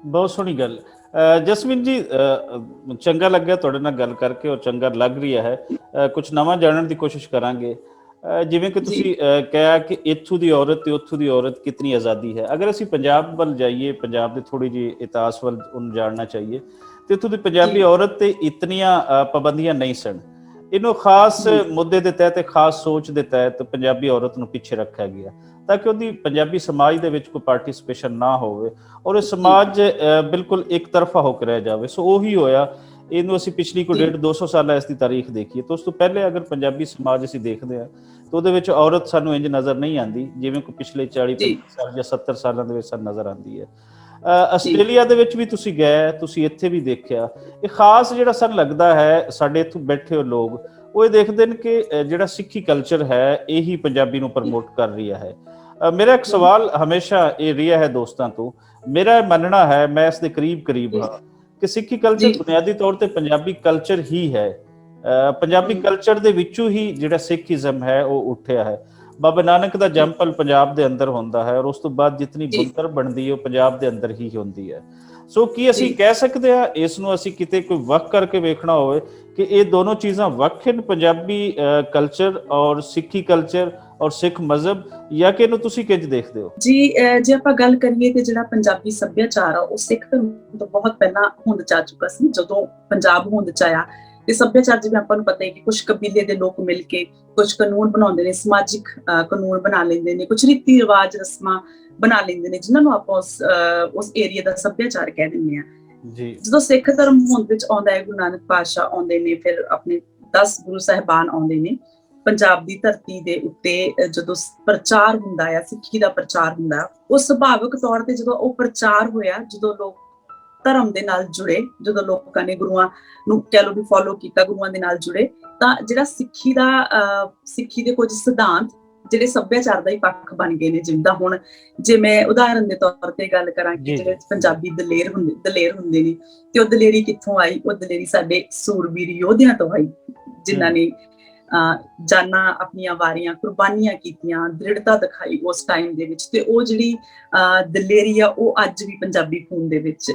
ਬਹੁਤ ਸੋਹਣੀ ਗੱਲ। ਜਸਮੀਨ ਜੀ, ਚੰਗਾ ਲੱਗਿਆ ਤੁਹਾਡੇ ਨਾਲ ਗੱਲ ਕਰਕੇ, ਔਰ ਚੰਗਾ ਲੱਗ ਰਿਹਾ ਹੈ। ਕੁਝ ਨਵਾਂ ਜਾਣਨ ਦੀ ਕੋਸ਼ਿਸ਼ ਕਰਾਂਗੇ। ਜਿਵੇਂ ਕਿ ਤੁਸੀਂ ਕਿਹਾ ਕਿ ਇੱਥੋਂ ਦੀ ਔਰਤ ਤੇ ਉੱਥੋਂ ਦੀ ਔਰਤ ਕਿਤਨੀ ਆਜ਼ਾਦੀ ਹੈ। ਅਗਰ ਅਸੀਂ ਪੰਜਾਬ ਵੱਲ ਜਾਈਏ, ਪੰਜਾਬ ਦੇ ਥੋੜੀ ਜਿਹੀ ਇਤਿਹਾਸ ਵੱਲ ਉਹਨੂੰ ਜਾਣਨਾ ਚਾਹੀਏ, ਤੇ ਇੱਥੋਂ ਦੀ ਪੰਜਾਬੀ ਔਰਤ ਤੇ ਇਤਨੀਆਂ ਪਾਬੰਦੀਆਂ ਨਹੀਂ ਸਨ। ਇਹਨੂੰ ਖਾਸ ਮੁੱਦੇ ਦੇ ਤਹਿਤ, ਖਾਸ ਸੋਚ ਦੇ ਤਹਿਤ ਪੰਜਾਬੀ ਔਰਤ ਨੂੰ ਪਿੱਛੇ ਰੱਖਿਆ ਗਿਆ ਤਾਂ ਕਿ ਉਹਦੀ ਪੰਜਾਬੀ ਸਮਾਜ ਦੇ ਵਿੱਚ ਕੋਈ ਪਾਰਟਿਸਿਪੇਸ਼ਨ ਨਾ ਹੋਵੇ, ਔਰ ਇਹ ਸਮਾਜ ਬਿਲਕੁਲ ਇੱਕ ਤਰਫਾ ਹੋ ਕੇ ਰਹਿ ਜਾਵੇ। ਸੋ ਉਹੀ ਹੋਇਆ। ਇਹਨੂੰ ਅਸੀਂ ਪਿਛਲੀ ਕੋਈ 150-200 ਸਾਲਾਂ ਇਸ ਦੀ ਤਾਰੀਖ ਦੇਖੀਏ ਤਾਂ ਉਸ ਤੋਂ ਪਹਿਲੇ ਅਗਰ ਪੰਜਾਬੀ ਸਮਾਜ ਅਸੀਂ ਦੇਖਦੇ ਹਾਂ ਤਾਂ ਉਹਦੇ ਵਿੱਚ ਔਰਤ ਸਾਨੂੰ ਇੰਝ ਨਜ਼ਰ ਨਹੀਂ ਆਉਂਦੀ ਜਿਵੇਂ ਕੋਈ ਪਿਛਲੇ 40-50 ਸਾਲ ਜਾਂ 70 ਸਾਲਾਂ ਦੇ ਵਿੱਚ ਸਾਨੂੰ ਨਜ਼ਰ ਆਉਂਦੀ ਹੈ। ਆਸਟ੍ਰੇਲੀਆ ਦੇ ਵਿੱਚ ਵੀ ਤੁਸੀਂ ਗਏ, ਤੁਸੀਂ ਇੱਥੇ ਵੀ ਦੇਖਿਆ। ਇਹ ਖਾਸ ਜਿਹੜਾ ਸਾਨੂੰ ਲੱਗਦਾ ਹੈ, ਸਾਡੇ ਇੱਥੋਂ ਬੈਠੇ ਹੋ ਲੋਕ ਉਹ ਇਹ ਦੇਖਦੇ ਨੇ ਕਿ ਜਿਹੜਾ ਸਿੱਖੀ ਕਲਚਰ ਹੈ ਇਹੀ ਪੰਜਾਬੀ ਨੂੰ ਪ੍ਰਮੋਟ ਕਰ ਰਿਹਾ ਹੈ। ਮੇਰਾ ਇੱਕ ਸਵਾਲ ਹਮੇਸ਼ਾ ਇਹ ਰਿਹਾ ਹੈ ਦੋਸਤਾਂ ਤੋਂ, ਮੇਰਾ ਮੰਨਣਾ ਹੈ, ਮੈਂ ਇਸ ਦੇ ਕਰੀਬ ਹਾਂ ਕਿ ਸਿੱਖੀ ਕਲਚਰ ਬੁਨਿਆਦੀ ਤੌਰ ਤੇ ਪੰਜਾਬੀ ਕਲਚਰ ਹੀ ਹੈ। ਪੰਜਾਬੀ ਕਲਚਰ ਦੇ ਵਿੱਚੋਂ ਹੀ ਜਿਹੜਾ ਸਿੱਖੀਜ਼ਮ ਹੈ ਉਹ ਉੱਠਿਆ ਹੈ। ਬਾਬਾ ਨਾਨਕ ਦਾ ਜੰਮਪਲ ਪੰਜਾਬ ਦੇ ਅੰਦਰ ਹੁੰਦਾ ਹੈ, ਔਰ ਉਸ ਤੋਂ ਬਾਅਦ ਜਿਤਨੀ ਬੁੱਧਰ ਬਣਦੀ ਹੈ ਉਹ ਪੰਜਾਬ ਦੇ ਅੰਦਰ ਹੀ ਹੁੰਦੀ ਹੈ। ਸੋ ਕੀ ਅਸੀਂ ਕਹਿ ਸਕਦੇ ਹਾਂ ਇਸ ਨੂੰ ਅਸੀਂ ਕਿਤੇ ਕੋਈ ਵੱਖ ਕਰਕੇ ਵੇਖਣਾ ਹੋਵੇ ਕਿ ਇਹ ਦੋਨੋਂ ਚੀਜ਼ਾਂ ਵੱਖ ਹਨ, ਪੰਜਾਬੀ ਕਲਚਰ ਔਰ ਸਿੱਖੀ ਕਲਚਰ ਔਰ ਸਿੱਖ ਮਜ਼ਹਬ, ਜਾਂ ਕਿ ਇਹਨੂੰ ਤੁਸੀਂ ਕਿੰਝ ਦੇਖਦੇ ਹੋ? ਜੀ, ਜੇ ਆਪਾਂ ਗੱਲ ਕਰੀਏ ਤੇ ਜਿਹੜਾ ਪੰਜਾਬੀ ਸੱਭਿਆਚਾਰ ਆ ਉਹ ਸਿੱਖ ਧਰਮ ਤੋਂ ਬਹੁਤ ਪਹਿਲਾਂ ਹੋਂਦ ਚ ਆ ਚੁੱਕਾ ਸੀ। ਜਦੋਂ ਪੰਜਾਬ ਹੋਂਦ ਚ ਆਇਆ ਤੇ ਸੱਭਿਆਚਾਰ, ਜਿਵੇਂ ਆਪਾਂ ਨੂੰ ਪਤਾ ਹੈ ਕਿ ਕੁਝ ਕਬੀਲੇ ਦੇ ਲੋਕ ਮਿਲ ਕੇ ਕੁਝ ਕਾਨੂੰਨ ਬਣਾਉਂਦੇ ਨੇ, ਸਮਾਜਿਕ ਕਾਨੂੰਨ ਬਣਾ ਲੈਂਦੇ ਨੇ, ਕੁਝ ਰੀਤੀ ਰਿਵਾਜ ਰਸਮਾਂ ਬਣਾ ਲੈਂਦੇ ਨੇ, ਜਿਨ੍ਹਾਂ ਨੂੰ ਆਪਾਂ ਉਸ ਏਰੀਆ ਦਾ ਸੱਭਿਆਚਾਰ ਕਹਿ ਦਿੰਦੇ ਹਾਂ ਜੀ। ਜਦੋਂ ਸਿੱਖ ਧਰਮ ਹੋਂਦ ਵਿੱਚ ਆਉਂਦਾ ਹੈ, ਗੁਰੂ ਨਾਨਕ ਪਾਤਸ਼ਾਹ ਆਉਂਦੇ ਨੇ, ਫਿਰ ਆਪਣੇ 10 ਗੁਰੂ ਸਾਹਿਬਾਨ ਆਉਂਦੇ ਨੇ ਪੰਜਾਬ ਦੀ ਧਰਤੀ ਦੇ ਉੱਤੇ। ਜਦੋਂ ਪ੍ਰਚਾਰ ਹੁੰਦਾ ਆ, ਸਿੱਖੀ ਦਾ ਪ੍ਰਚਾਰ ਹੁੰਦਾ, ਉਹ ਸੁਭਾਵਿਕ ਤੌਰ ਤੇ ਜਦੋਂ ਉਹ ਪ੍ਰਚਾਰ ਹੋਇਆ, ਜਦੋਂ ਲੋਕ ਧਰਮ ਦੇ ਨਾਲ ਜੁੜੇ, ਜਦੋਂ ਲੋਕਾਂ ਨੇ ਗੁਰੂਆਂ ਨੂੰ ਕਹਿ ਲਓ ਵੀ ਫੋਲੋ ਕੀਤਾ, ਗੁਰੂਆਂ ਦੇ ਨਾਲ ਜੁੜੇ, ਤਾਂ ਜਿਹੜਾ ਸਿੱਖੀ ਦੇ ਕੁਝ ਸਿਧਾਂਤ ਜਿਹੜੇ ਸੱਭਿਆਚਾਰ ਦਾ ਹੀ ਪੱਖ ਬਣ ਗਏ ਨੇ। ਜਿੱਦਾਂ ਹੁਣ ਜੇ ਮੈਂ ਉਦਾਹਰਨ ਦੇ ਤੌਰ ਤੇ ਗੱਲ ਕਰਾਂ ਕਿ ਜਿਹੜੇ ਪੰਜਾਬੀ ਦਲੇਰ ਹੁੰਦੇ ਨੇ, ਤੇ ਉਹ ਦਲੇਰੀ ਕਿੱਥੋਂ ਆਈ? ਉਹ ਦਲੇਰੀ ਸਾਡੇ ਸੂਰਬੀਰ ਯੋਧਿਆਂ ਤੋਂ ਆਈ, ਜਿਨ੍ਹਾਂ ਨੇ ਜਾਨਾਂ ਆਪਣੀਆਂ ਵਾਰੀਆਂ, ਕੁਰਬਾਨੀਆਂ ਕੀਤੀਆਂ, ਦ੍ਰਿੜਤਾ ਦਿਖਾਈ ਉਸ ਟਾਈਮ ਦੇ ਵਿੱਚ। ਤੇ ਉਹ ਜਿਹੜੀ ਦਲੇਰੀ ਆ ਉਹ ਅੱਜ ਵੀ ਪੰਜਾਬੀ ਖੂਨ ਦੇ ਵਿੱਚ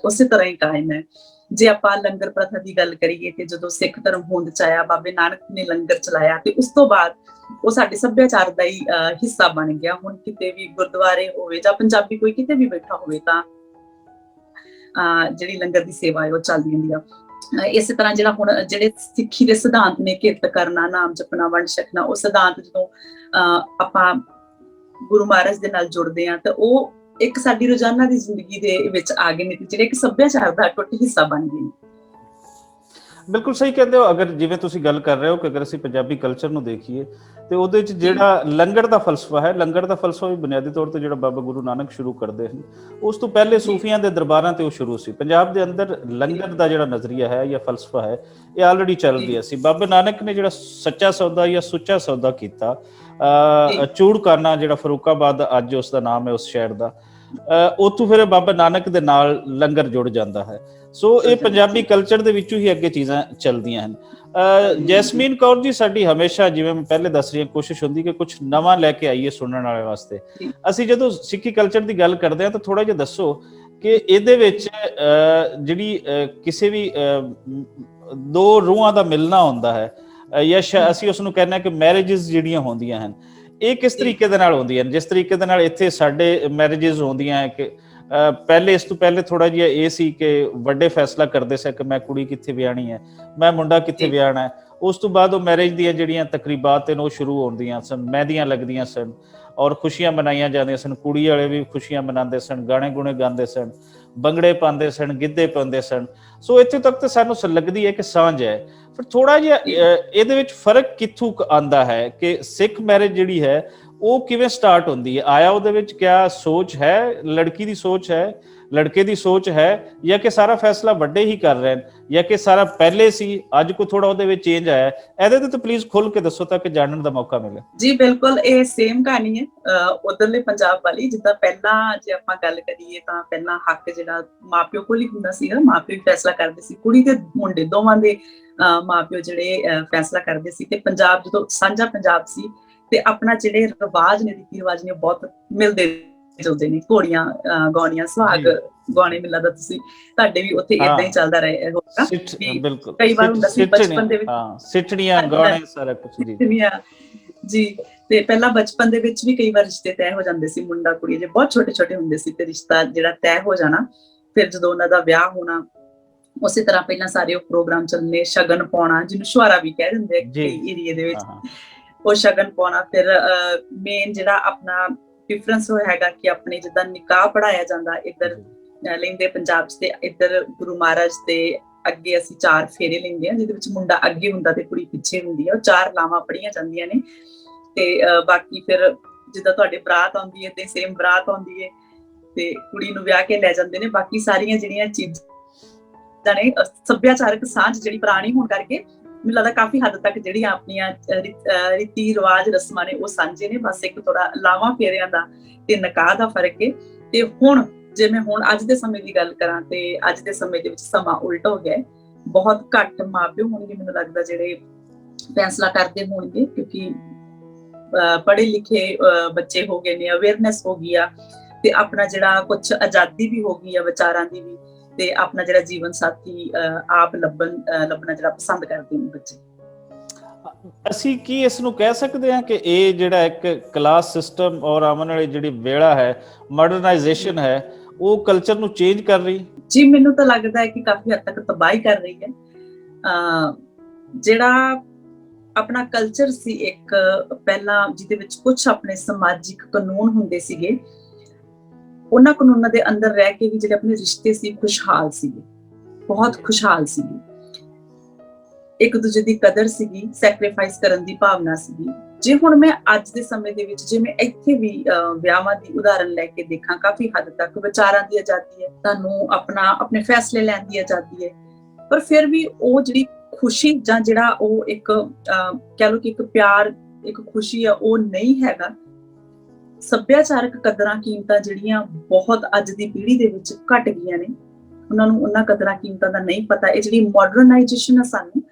ਉਸੇ ਤਰ੍ਹਾਂ ਹੀ ਕਾਇਮ ਹੈ। ਜੇ ਆਪਾਂ ਲੰਗਰ ਪ੍ਰਥਾ ਦੀ ਗੱਲ ਕਰੀਏ ਤੇ ਜਦੋਂ ਸਿੱਖ ਧਰਮ ਹੋਂਦ ਚ ਆਇਆ, ਬਾਬੇ ਨਾਨਕ ਨੇ ਲੰਗਰ ਚਲਾਇਆ, ਤੇ ਉਸ ਤੋਂ ਬਾਅਦ ਉਹ ਸਾਡੇ ਸੱਭਿਆਚਾਰ ਦਾ ਹੀ ਹਿੱਸਾ ਬਣ ਗਿਆ। ਹੁਣ ਕਿਤੇ ਵੀ ਗੁਰਦੁਆਰੇ ਹੋਵੇ ਜਾਂ ਪੰਜਾਬੀ ਕੋਈ ਕਿਤੇ ਵੀ ਬੈਠਾ ਹੋਵੇ ਤਾਂ ਜਿਹੜੀ ਲੰਗਰ ਦੀ ਸੇਵਾ ਹੈ ਉਹ ਚੱਲਦੀ ਹੁੰਦੀ ਆ। ਇਸੇ ਤਰ੍ਹਾਂ ਜਿਹੜਾ ਹੁਣ ਜਿਹੜੇ ਸਿੱਖੀ ਦੇ ਸਿਧਾਂਤ ਨੇ, ਕਿਰਤ ਕਰਨਾ, ਨਾਮ ਜਪਣਾ, ਵੰਡ ਛਕਣਾ, ਉਹ ਸਿਧਾਂਤ ਜਦੋਂ ਆਪਾਂ ਗੁਰੂ ਮਹਾਰਾਜ ਦੇ ਨਾਲ ਜੁੜਦੇ ਹਾਂ ਤਾਂ ਉਹ ਇੱਕ ਸਾਡੀ ਰੋਜ਼ਾਨਾ ਦੀ ਜ਼ਿੰਦਗੀ ਦੇ ਵਿੱਚ ਆ ਗਏ ਨੇ, ਜਿਹੜੇ ਇੱਕ ਸੱਭਿਆਚਾਰ ਦਾ ਅਟੁੱਟ ਹਿੱਸਾ ਬਣ ਗਏ ਨੇ। ਬਿਲਕੁਲ ਸਹੀ ਕਹਿੰਦੇ ਹੋ। ਅਗਰ ਜਿਵੇਂ ਤੁਸੀਂ ਗੱਲ ਕਰ ਰਹੇ ਹੋ ਕਿ ਅਗਰ ਅਸੀਂ ਪੰਜਾਬੀ ਕਲਚਰ ਨੂੰ ਦੇਖੀਏ ਤੇ ਉਹਦੇ ਵਿੱਚ ਜਿਹੜਾ ਲੰਗਰ ਦਾ ਫਲਸਫਾ ਹੈ, ਲੰਗਰ ਦਾ ਫਲਸਫਾ ਵੀ ਬੁਨਿਆਦੀ ਤੌਰ ਤੇ ਜਿਹੜਾ ਬਾਬਾ ਗੁਰੂ ਨਾਨਕ ਸ਼ੁਰੂ ਕਰਦੇ ਹਨ, ਉਸ ਤੋਂ ਪਹਿਲੇ ਸੂਫੀਆਂ ਦੇ ਦਰਬਾਰਾਂ ਤੇ ਉਹ ਸ਼ੁਰੂ ਸੀ। ਪੰਜਾਬ ਦੇ ਅੰਦਰ ਲੰਗਰ ਦਾ ਜਿਹੜਾ ਨਜ਼ਰੀਆ ਹੈ ਜਾਂ ਫਲਸਫਾ ਹੈ, ਇਹ ਆਲਰੇਡੀ ਚੱਲ ਰਿਹਾ ਸੀ। ਬਾਬਾ ਨਾਨਕ ਨੇ ਜਿਹੜਾ ਸੱਚਾ ਸੌਦਾ ਜਾਂ ਸੁੱਚਾ ਸੌਦਾ ਕੀਤਾ, ਚੂੜਕਾਨਾ ਜਿਹੜਾ ਫਰੂਕਾਬਾਦ ਅੱਜ ਉਸ ਦਾ ਨਾਮ ਹੈ, ਉਸ ਸ਼ਹਿਰ ਦਾ, ਉੱਥੋਂ ਫਿਰ ਬਾਬਾ ਨਾਨਕ ਦੇ ਨਾਲ ਲੰਗਰ ਜੁੜ ਜਾਂਦਾ ਹੈ। ਸੋ ਇਹ ਪੰਜਾਬੀ ਕਲਚਰ ਦੇ ਵਿੱਚੋਂ ਹੀ ਅੱਗੇ ਚੀਜ਼ਾਂ ਚੱਲਦੀਆਂ ਹਨ। ਜੈਸਮੀਨ ਕੌਰ ਜੀ, ਸਾਡੀ ਹਮੇਸ਼ਾ, ਜਿਵੇਂ ਮੈਂ ਪਹਿਲੇ ਦੱਸ ਰਹੀ ਹਾਂ, ਕੋਸ਼ਿਸ਼ ਹੁੰਦੀ ਕਿ ਕੁਝ ਨਵਾਂ ਲੈ ਕੇ ਆਈਏ ਸੁਣਨ ਵਾਲੇ ਵਾਸਤੇ। ਅਸੀਂ ਜਦੋਂ ਸਿੱਖੀ ਕਲਚਰ ਦੀ ਗੱਲ ਕਰਦੇ ਹਾਂ ਤਾਂ ਥੋੜਾ ਜਿਹਾ ਦੱਸੋ ਕਿ ਇਹਦੇ ਵਿੱਚ ਜਿਹੜੀ ਕਿਸੇ ਵੀ ਦੋ ਰੂਹਾਂ ਦਾ ਮਿਲਣਾ ਹੁੰਦਾ ਹੈ, ਜਾਂ ਅਸੀਂ ਉਸ ਨੂੰ ਕਹਿੰਦੇ ਹਾਂ ਕਿ ਮੈਰਿਜਸ ਜਿਹੜੀਆਂ ਹੁੰਦੀਆਂ ਹਨ, ਇਹ ਕਿਸ ਤਰੀਕੇ ਦੇ ਨਾਲ ਹੁੰਦੀਆਂ ਹਨ? ਜਿਸ ਤਰੀਕੇ ਦੇ ਨਾਲ ਇੱਥੇ ਸਾਡੇ ਮੈਰਿਜਸ ਹੁੰਦੀਆਂ ਹੈ ਕਿ ਪਹਿਲੇ, ਇਸ ਤੋਂ ਪਹਿਲੇ ਥੋੜਾ ਜਿਹਾ ਇਹ ਸੀ ਕਿ ਵੱਡੇ ਫੈਸਲਾ ਕਰਦੇ ਸੀ ਕਿ ਮੈਂ ਕੁੜੀ ਕਿੱਥੇ ਵਿਆਹਣੀ ਹੈ, ਮੈਂ ਮੁੰਡਾ ਕਿੱਥੇ ਵਿਆਹਣਾ ਹੈ। ਉਸ ਤੋਂ ਬਾਅਦ ਉਹ ਮੈਰਿਜ ਦੀਆਂ ਜਿਹੜੀਆਂ ਤਕਰੀਬਾਤ ਨੇ ਉਹ ਸ਼ੁਰੂ ਹੁੰਦੀਆਂ ਸਨ, ਮਹਿੰਦੀਆਂ ਲੱਗਦੀਆਂ ਸਨ ਔਰ ਖੁਸ਼ੀਆਂ ਮਨਾਈਆਂ ਜਾਂਦੀਆਂ ਸਨ। ਕੁੜੀ ਵਾਲੇ ਵੀ ਖੁਸ਼ੀਆਂ ਮਨਾਉਂਦੇ ਸਨ, ਗਾਣੇ ਗੁਣੇ ਗਾਉਂਦੇ ਸਨ, ਬੰਗੜੇ ਪਾਉਂਦੇ ਸਨ, ਗਿੱਧੇ ਪਾਉਂਦੇ ਸਨ। ਸੋ ਇੱਥੇ ਤੱਕ ਤਾਂ ਸਾਨੂੰ ਲੱਗਦੀ ਹੈ ਕਿ ਸਾਂਝ ਹੈ। ਫਿਰ ਥੋੜਾ ਜਿਹਾ ਇਹਦੇ ਵਿੱਚ ਫਰਕ ਕਿੱਥੋਂ ਆਉਂਦਾ ਹੈ ਕਿ ਸਿੱਖ ਮੈਰਿਜ ਜਿਹੜੀ ਹੈ ਉਹ ਕਿਵੇਂ ਸਟਾਰਟ ਹੁੰਦੀ ਹੈ? ਆਇਆ ਉਹਦੇ ਵਿੱਚ ਕਿਆ ਸੋਚ ਹੈ, ਲੜਕੀ ਦੀ ਸੋਚ ਹੈ, ਲੜਕੇ ਦੀ ਸੋਚ ਹੈ, ਜਾਂ ਕਿ ਸਾਰਾ ਫੈਸਲਾ ਵੱਡੇ ਹੀ ਕਰ ਰਹੇ ਹਨ, ਜਾਂ ਕਿ ਸਾਰਾ ਪਹਿਲੇ ਸੀ, ਅੱਜ ਕੋ ਥੋੜਾ ਉਹਦੇ ਵਿੱਚ ਚੇਂਜ ਆਇਆ? ਇਹਦੇ ਤੇ ਤਾਂ ਪਲੀਜ਼ ਖੁੱਲ ਕੇ ਦੱਸੋ ਤਾਂ ਕਿ ਜਾਣਨ ਦਾ ਮੌਕਾ ਮਿਲੇ। ਜੀ ਬਿਲਕੁਲ, ਇਹ ਸੇਮ ਕਹਾਣੀ ਹੈ ਉਧਰਲੇ ਪੰਜਾਬ ਵਾਲੀ। ਜਿੱਦਾਂ ਪਹਿਲਾਂ ਜੇ ਆਪਾਂ ਗੱਲ ਕਰੀਏ ਤਾਂ ਪਹਿਲਾਂ ਹੱਕ ਜਿਹੜਾ ਮਾਪਿਓ ਕੋਲ ਹੀ ਹੁੰਦਾ ਸੀਗਾ, ਮਾਪਿਓ ਫੈਸਲਾ ਕਰਦੇ ਸੀ, ਕੁੜੀ ਤੇ ਮੁੰਡੇ ਦੋਵਾਂ ਦੇ ਮਾਪਿਓ ਜਿਹੜੇ ਫੈਸਲਾ ਕਰਦੇ ਸੀ। ਤੇ ਪੰਜਾਬ ਜਦੋਂ ਸਾਂਝਾ ਪੰਜਾਬ ਸੀ ਤੇ ਆਪਣਾ ਜਿਹੜੇ ਰਿਵਾਜ ਨੇ, ਰੀਤੀ ਰਿਵਾਜ ਨੇ, ਬਹੁਤ ਮਿਲਦੇ ਜੁਲਦੇ ਨੇ। ਘੋੜੀਆਂ ਗਾਉਣੀਆਂ, ਸੁਹਾਗ ਗਾਉਣੇ, ਮਿਲਦਾ ਤਾਂ ਤੁਸੀਂ ਤੁਹਾਡੇ ਵੀ ਉੱਥੇ ਏਦਾਂ ਹੀ ਚੱਲਦਾ ਰਹੇ ਹੋਗਾ। ਬਿਲਕੁਲ, ਕਈ ਵਾਰ ਹੁੰਦਾ ਸੀ ਬਚਪਨ ਦੇ ਵਿੱਚ ਸਿੱਠਣੀਆਂ ਗਾਉਣੇ, ਸਾਰਾ ਕੁਝ ਜੀ। ਤੇ ਪਹਿਲਾਂ ਬਚਪਨ ਦੇ ਵਿੱਚ ਵੀ ਕਈ ਵਾਰ ਰਿਸ਼ਤੇ ਤੈਅ ਹੋ ਜਾਂਦੇ ਸੀ, ਮੁੰਡਾ ਕੁੜੀ ਜੇ ਬਹੁਤ ਛੋਟੇ ਛੋਟੇ ਹੁੰਦੇ ਸੀ ਤੇ ਰਿਸ਼ਤਾ ਜਿਹੜਾ ਤੈਅ ਹੋ ਜਾਣਾ, ਫਿਰ ਜਦੋਂ ਉਹਨਾਂ ਦਾ ਵਿਆਹ ਹੋਣਾ, ਉਸੇ ਤਰ੍ਹਾਂ ਪਹਿਲਾਂ ਸਾਰੇ ਉਹ ਪ੍ਰੋਗਰਾਮ ਚੱਲਣੇ, ਸ਼ਗਨ ਪਾਉਣਾ, ਜਿਹਨੂੰ ਛੁਆਰਾ ਵੀ ਕਹਿ ਦਿੰਦੇ ਆ ਕਈ ਏਰੀਏ ਦੇ ਵਿੱਚ, ਉਹ ਸ਼ਗਨ ਪਾਉਣਾ। ਫਿਰ ਮੇਨ ਜਿਹੜਾ ਆਪਣਾ ਡਿਫਰੈਂਸ ਉਹ ਹੈਗਾ ਕਿ ਆਪਣੇ ਜਿੱਦਾਂ ਨਿਕਾਹ ਪੜਾਇਆ ਜਾਂਦਾ ਇੱਧਰ ਲੈਂਦੇ ਪੰਜਾਬ 'ਚ, ਤੇ ਇੱਧਰ ਗੁਰੂ ਮਹਾਰਾਜ ਤੇ ਅੱਗੇ ਅਸੀਂ 4 ਫੇਰੇ ਲੈਂਦੇ ਹਾਂ, ਜਿਹਦੇ ਵਿੱਚ ਮੁੰਡਾ ਅੱਗੇ ਹੁੰਦਾ ਤੇ ਕੁੜੀ ਪਿੱਛੇ ਹੁੰਦੀ ਹੈ। ਉਹ 4 ਲਾਵਾਂ ਪੜੀਆਂ ਜਾਂਦੀਆਂ ਨੇ। ਤੇ ਬਾਕੀ ਫਿਰ ਜਿੱਦਾਂ ਤੁਹਾਡੇ ਬਰਾਤ ਆਉਂਦੀ ਹੈ ਤੇ ਸੇਮ ਬਰਾਤ ਆਉਂਦੀ ਹੈ ਤੇ ਕੁੜੀ ਨੂੰ ਵਿਆਹ ਕੇ ਲੈ ਜਾਂਦੇ ਨੇ। ਬਾਕੀ ਸਾਰੀਆਂ ਜਿਹੜੀਆਂ ਚੀਜ਼ਾਂ ਨੇ, ਸੱਭਿਆਚਾਰਕ ਸਾਂਝ ਜਿਹੜੀ ਪੁਰਾਣੀ ਹੋਣ ਕਰਕੇ ਮੈਨੂੰ ਲੱਗਦਾ ਕਾਫੀ ਹੱਦ ਤੱਕ ਜਿਹੜੀਆਂ ਆਪਣੀਆਂ ਰੀਤੀ ਰਿਵਾਜ ਰਸਮਾਂ ਨੇ ਉਹ ਸਾਂਝੇ ਨੇ। ਬਸ ਇੱਕ ਥੋੜਾ ਲਾਵਾਂ ਫੇਰਿਆਂ ਦਾ ਤੇ ਨਿਕਾਹ ਦਾ ਫਰਕ ਹੈ। ਤੇ ਹੁਣ ਜੇ ਮੈਂ ਹੁਣ ਅੱਜ ਦੇ ਸਮੇਂ ਦੀ ਗੱਲ ਕਰਾਂ ਤੇ ਅੱਜ ਦੇ ਸਮੇਂ ਦੇ ਵਿੱਚ ਸਮਾਂ ਉਲਟ ਹੋ ਗਿਆ। ਬਹੁਤ ਘੱਟ ਮਾਪਿਓ ਹੋਣਗੇ ਮੈਨੂੰ ਲੱਗਦਾ ਜਿਹੜੇ ਫੈਸਲਾ ਕਰਦੇ ਹੋਣਗੇ, ਕਿਉਂਕਿ ਪੜ੍ਹੇ ਲਿਖੇ ਬੱਚੇ ਹੋ ਗਏ ਨੇ, ਅਵੇਅਰਨੈਸ ਹੋ ਗਈ ਆ ਤੇ ਆਪਣਾ ਜਿਹੜਾ ਕੁਛ ਆਜ਼ਾਦੀ ਵੀ ਹੋ ਗਈ ਆ ਵਿਚਾਰਾਂ ਦੀ ਵੀ। ਤੇ ਆਪਣਾ ਜਿਹੜਾ ਜੀਵਨ ਸਾਥੀ ਆਪ ਲੱਭਣਾ ਜਿਹੜਾ ਪਸੰਦ ਕਰਦੇ ਨੇ ਬੱਚੇ। ਅਸੀਂ ਕੀ ਇਸ ਨੂੰ ਕਹਿ ਸਕਦੇ ਹਾਂ ਕਿ ਇਹ ਜਿਹੜਾ ਇੱਕ ਕਲਾਸ ਸਿਸਟਮ ਔਰ ਆਉਣ ਵਾਲੀ ਜਿਹੜੀ ਵੇਲਾ ਹੈ, ਮਾਡਰਨਾਈਜੇਸ਼ਨ ਹੈ, ਉਹ ਕਲਚਰ ਨੂੰ ਚੇਂਜ ਕਰ ਰਹੀ? ਜੀ ਮੈਨੂੰ ਤਾਂ ਲੱਗਦਾ ਹੈ ਕਿ ਕਾਫੀ ਹੱਦ ਤੱਕ ਤਬਾਹੀ ਕਰ ਰਹੀ ਹੈ। ਜਿਹੜਾ ਆਪਣਾ ਕਲਚਰ ਸੀ ਇੱਕ ਪਹਿਲਾਂ, ਜਿਹਦੇ ਵਿੱਚ ਕੁਝ ਆਪਣੇ ਸਮਾਜਿਕ ਕਾਨੂੰਨ ਹੁੰਦੇ ਸੀਗੇ, ਉਹਨਾਂ ਕਾਨੂੰਨਾਂ ਦੇ ਅੰਦਰ ਰਹਿ ਕੇ ਵੀ ਜਿਹੜੇ ਆਪਣੇ ਰਿਸ਼ਤੇ ਸੀ ਖੁਸ਼ਹਾਲ ਸੀਗੇ, ਬਹੁਤ ਖੁਸ਼ਹਾਲ ਸੀਗੇ। ਇੱਕ ਦੂਜੇ ਦੀ ਕਦਰ ਸੀਗੀ, ਸੈਕਰੀਫਾਈਸ ਕਰਨ ਦੀ ਭਾਵਨਾ ਸੀਗੀ। ਜੇ ਹੁਣ ਮੈਂ ਅੱਜ ਦੇ ਸਮੇਂ ਦੇ ਵਿੱਚ ਜੇ ਮੈਂ ਇੱਥੇ ਵੀ ਵਿਆਹਾਂ ਦੀ ਉਦਾਹਰਨ ਲੈ ਕੇ ਦੇਖਾਂ, ਕਾਫੀ ਹੱਦ ਤੱਕ ਵਿਚਾਰਾਂ ਦੀ ਆਜ਼ਾਦੀ ਹੈ, ਤੁਹਾਨੂੰ ਆਪਣੇ ਫੈਸਲੇ ਲੈਣ ਦੀ ਆਜ਼ਾਦੀ ਹੈ, ਪਰ ਫਿਰ ਵੀ ਉਹ ਜਿਹੜੀ ਖੁਸ਼ੀ ਜਾਂ ਜਿਹੜਾ ਉਹ ਇੱਕ ਕਹਿ ਲਓ ਕਿ ਇੱਕ ਪਿਆਰ, ਇੱਕ ਖੁਸ਼ੀ ਆ, ਉਹ ਨਹੀਂ ਹੈਗਾ। ਸੱਭਿਆਚਾਰਕ ਕਦਰਾਂ ਕੀਮਤਾਂ ਜਿਹੜੀਆਂ ਬਹੁਤ ਅੱਜ ਦੀ ਪੀੜ੍ਹੀ ਦੇ ਵਿੱਚ ਘਟ ਗਈਆਂ ਨੇ, ਉਹਨਾਂ ਨੂੰ ਉਹਨਾਂ ਕਦਰਾਂ ਕੀਮਤਾਂ ਦਾ ਨਹੀਂ ਪਤਾ। ਇਹ ਜਿਹੜੀ ਮਾਡਰਨਾਈਜੇਸ਼ਨ ਆ, ਸਾਨੂੰ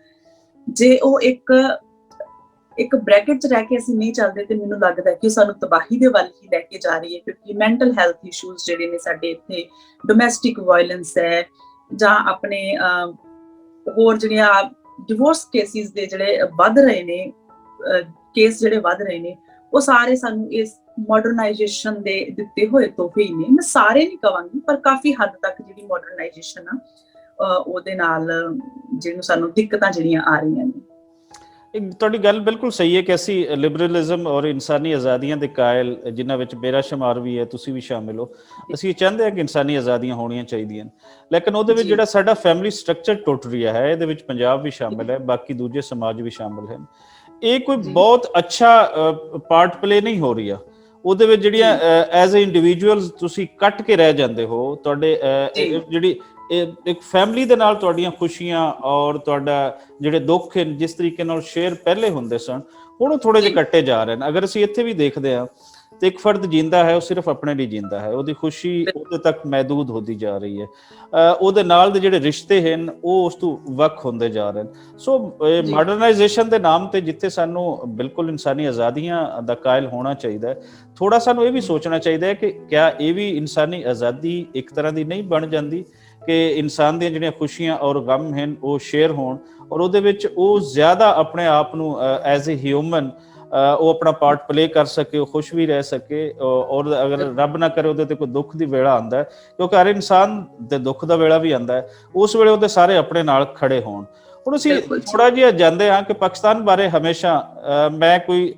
ਜੇ ਉਹ ਇੱਕ ਬ੍ਰੈਕਟ 'ਚ ਰਹਿ ਕੇ ਅਸੀਂ ਨਹੀਂ ਚੱਲਦੇ, ਤੇ ਮੈਨੂੰ ਲੱਗਦਾ ਕਿ ਸਾਨੂੰ ਤਬਾਹੀ ਦੇ ਵੱਲ ਹੀ ਲੈ ਕੇ ਜਾ ਰਹੀ ਹੈ। ਕਿਉਂਕਿ ਮੈਂਟਲ ਹੈਲਥ ਇਸ਼ੂਜ਼ ਜਿਹੜੇ ਨੇ ਸਾਡੇ ਇੱਥੇ, ਡੋਮੈਸਟਿਕ ਵਾਇਲੈਂਸ ਹੈ, ਜਾਂ ਆਪਣੇ ਹੋਰ ਜਿਹੜੀਆਂ ਡਿਵੋਰਸ ਕੇਸਿਸ ਦੇ ਜਿਹੜੇ ਵੱਧ ਰਹੇ ਨੇ, ਕੇਸ ਜਿਹੜੇ ਵੱਧ ਰਹੇ ਨੇ, ਉਹ ਸਾਰੇ ਸਾਨੂੰ ਇਸ ਮਾਡਰਨਾਈਜੇਸ਼ਨ ਦੇ ਦਿੱਤੇ ਹੋਏ ਤੋਹਫੇ ਹੀ ਨੇ। ਮੈਂ ਸਾਰੇ ਨਹੀਂ ਕਵਾਂਗੀ, ਪਰ ਕਾਫੀ ਹੱਦ ਤੱਕ ਜਿਹੜੀ ਮਾਡਰਨਾਈਜੇਸ਼ਨ ਆ, ਉਹਦੇ ਨਾਲ ਜਿਹਨੂੰ ਸਾਨੂੰ ਦਿੱਕਤਾਂ ਜਿਹੜੀਆਂ ਆ ਰਹੀਆਂ ਨੇ। ਤੁਹਾਡੀ ਗੱਲ ਬਿਲਕੁਲ ਸਹੀ ਹੈ ਕਿ ਅਸੀਂ ਲਿਬਰਲਿਜ਼ਮ ਔਰ ਇਨਸਾਨੀ ਆਜ਼ਾਦੀਆਂ ਦੇ ਕਾਇਲ, ਜਿਨ੍ਹਾਂ ਵਿੱਚ ਮੇਰਾ ਸ਼ੁਮਾਰ ਵੀ ਹੈ, ਤੁਸੀਂ ਵੀ ਸ਼ਾਮਿਲ ਹੋ, ਅਸੀਂ ਚਾਹੁੰਦੇ ਹਾਂ ਕਿ ਇਨਸਾਨੀ ਆਜ਼ਾਦੀਆਂ ਹੋਣੀਆਂ ਚਾਹੀਦੀਆਂ, ਲੇਕਿਨ ਉਹਦੇ ਵਿੱਚ ਜਿਹੜਾ ਸਾਡਾ ਫੈਮਿਲੀ ਸਟਰਕਚਰ ਟੁੱਟ ਰਿਹਾ ਹੈ, ਇਹਦੇ ਵਿੱਚ ਪੰਜਾਬ ਵੀ ਸ਼ਾਮਿਲ ਹੈ, ਬਾਕੀ ਦੂਜੇ ਸਮਾਜ ਵੀ ਸ਼ਾਮਿਲ ਹਨ। ਇਹ ਕੋਈ ਬਹੁਤ ਅੱਛਾ ਪਾਰਟ ਪਲੇ ਨਹੀਂ ਹੋ ਰਹੀ ਆ ਉਹਦੇ ਵਿੱਚ। ਜਿਹੜੀਆਂ ਐਜ਼ ਅ ਇੰਡੀਵਿਜੂਅਲਸ ਤੁਸੀਂ ਕੱਟ ਕੇ ਰਹਿ ਜਾਂਦੇ ਹੋ, ਤੁਹਾਡੇ ਜਿਹੜੀ ਇੱਕ ਫੈਮਿਲੀ ਦੇ ਨਾਲ ਤੁਹਾਡੀਆਂ ਖੁਸ਼ੀਆਂ ਔਰ ਤੁਹਾਡਾ ਜਿਹੜੇ ਦੁੱਖ ਹਨ, ਜਿਸ ਤਰੀਕੇ ਨਾਲ ਸ਼ੇਅਰ ਪਹਿਲੇ ਹੁੰਦੇ ਸਨ, ਹੁਣ ਉਹ ਥੋੜੇ ਜਿਹੇ ਕੱਟੇ ਜਾ ਰਹੇ ਨੇ। ਅਗਰ ਅਸੀਂ ਇੱਥੇ ਵੀ ਦੇਖਦੇ ਹਾਂ ਤੇ ਇੱਕ ਫਰਦ ਜਿੰਦਾ ਹੈ, ਉਹ ਸਿਰਫ ਆਪਣੇ ਲਈ ਜਿੰਦਾ ਹੈ, ਉਹਦੀ ਖੁਸ਼ੀ ਉਹਦੇ ਤੱਕ ਮਹਿਦੂਦ ਹੁੰਦੀ ਜਾ ਰਹੀ ਹੈ, ਉਹਦੇ ਨਾਲ ਦੇ ਜਿਹੜੇ ਰਿਸ਼ਤੇ ਹਨ ਉਹ ਉਸ ਤੋਂ ਵੱਖ ਹੁੰਦੇ ਜਾ ਰਹੇ ਨੇ। ਸੋ ਮਾਡਰਨਾਈਜੇਸ਼ਨ ਦੇ ਨਾਮ ਤੇ ਜਿੱਥੇ ਸਾਨੂੰ ਬਿਲਕੁਲ ਇਨਸਾਨੀ ਆਜ਼ਾਦੀਆਂ ਦਾ ਕਾਇਲ ਹੋਣਾ ਚਾਹੀਦਾ, ਥੋੜਾ ਸਾਨੂੰ ਇਹ ਵੀ ਸੋਚਣਾ ਚਾਹੀਦਾ ਹੈ ਕਿ ਕਿਆ ਇਹ ਵੀ ਇਨਸਾਨੀ ਆਜ਼ਾਦੀ ਇੱਕ ਤਰ੍ਹਾਂ ਦੀ ਨਹੀਂ ਬਣ ਜਾਂਦੀ ਕਿ ਇਨਸਾਨ ਦੀਆਂ ਜਿਹੜੀਆਂ ਖੁਸ਼ੀਆਂ ਔਰ ਗਮ ਹਨ ਉਹ ਸ਼ੇਅਰ ਹੋਣ, ਔਰ ਉਹਦੇ ਵਿੱਚ ਉਹ ਜ਼ਿਆਦਾ ਆਪਣੇ ਆਪ ਨੂੰ ਐਜ਼ ਏ ਹਿਊਮਨ ਉਹ ਆਪਣਾ ਪਾਰਟ ਪਲੇ ਕਰ ਸਕੇ, ਉਹ ਖੁਸ਼ ਵੀ ਰਹਿ ਸਕੇ। ਔਰ ਅਗਰ ਰੱਬ ਨਾ ਕਰੇ ਉਹਦੇ ਤੇ ਕੋਈ ਦੁੱਖ ਦੀ ਵੇਲਾ ਆਉਂਦਾ ਹੈ, ਕਿਉਂਕਿ ਹਰ ਇਨਸਾਨ ਦੇ ਦੁੱਖ ਦਾ ਵੇਲਾ ਵੀ ਆਉਂਦਾ ਹੈ, ਉਸ ਵੇਲੇ ਉਹਦੇ ਸਾਰੇ ਆਪਣੇ ਨਾਲ ਖੜੇ ਹੋਣ। ਹੁਣ ਅਸੀਂ ਥੋੜਾ ਜਿਹਾ ਜਾਣਦੇ ਹਾਂ ਕਿ ਪਾਕਿਸਤਾਨ ਬਾਰੇ ਹਮੇਸ਼ਾ ਮੈਂ ਕੋਈ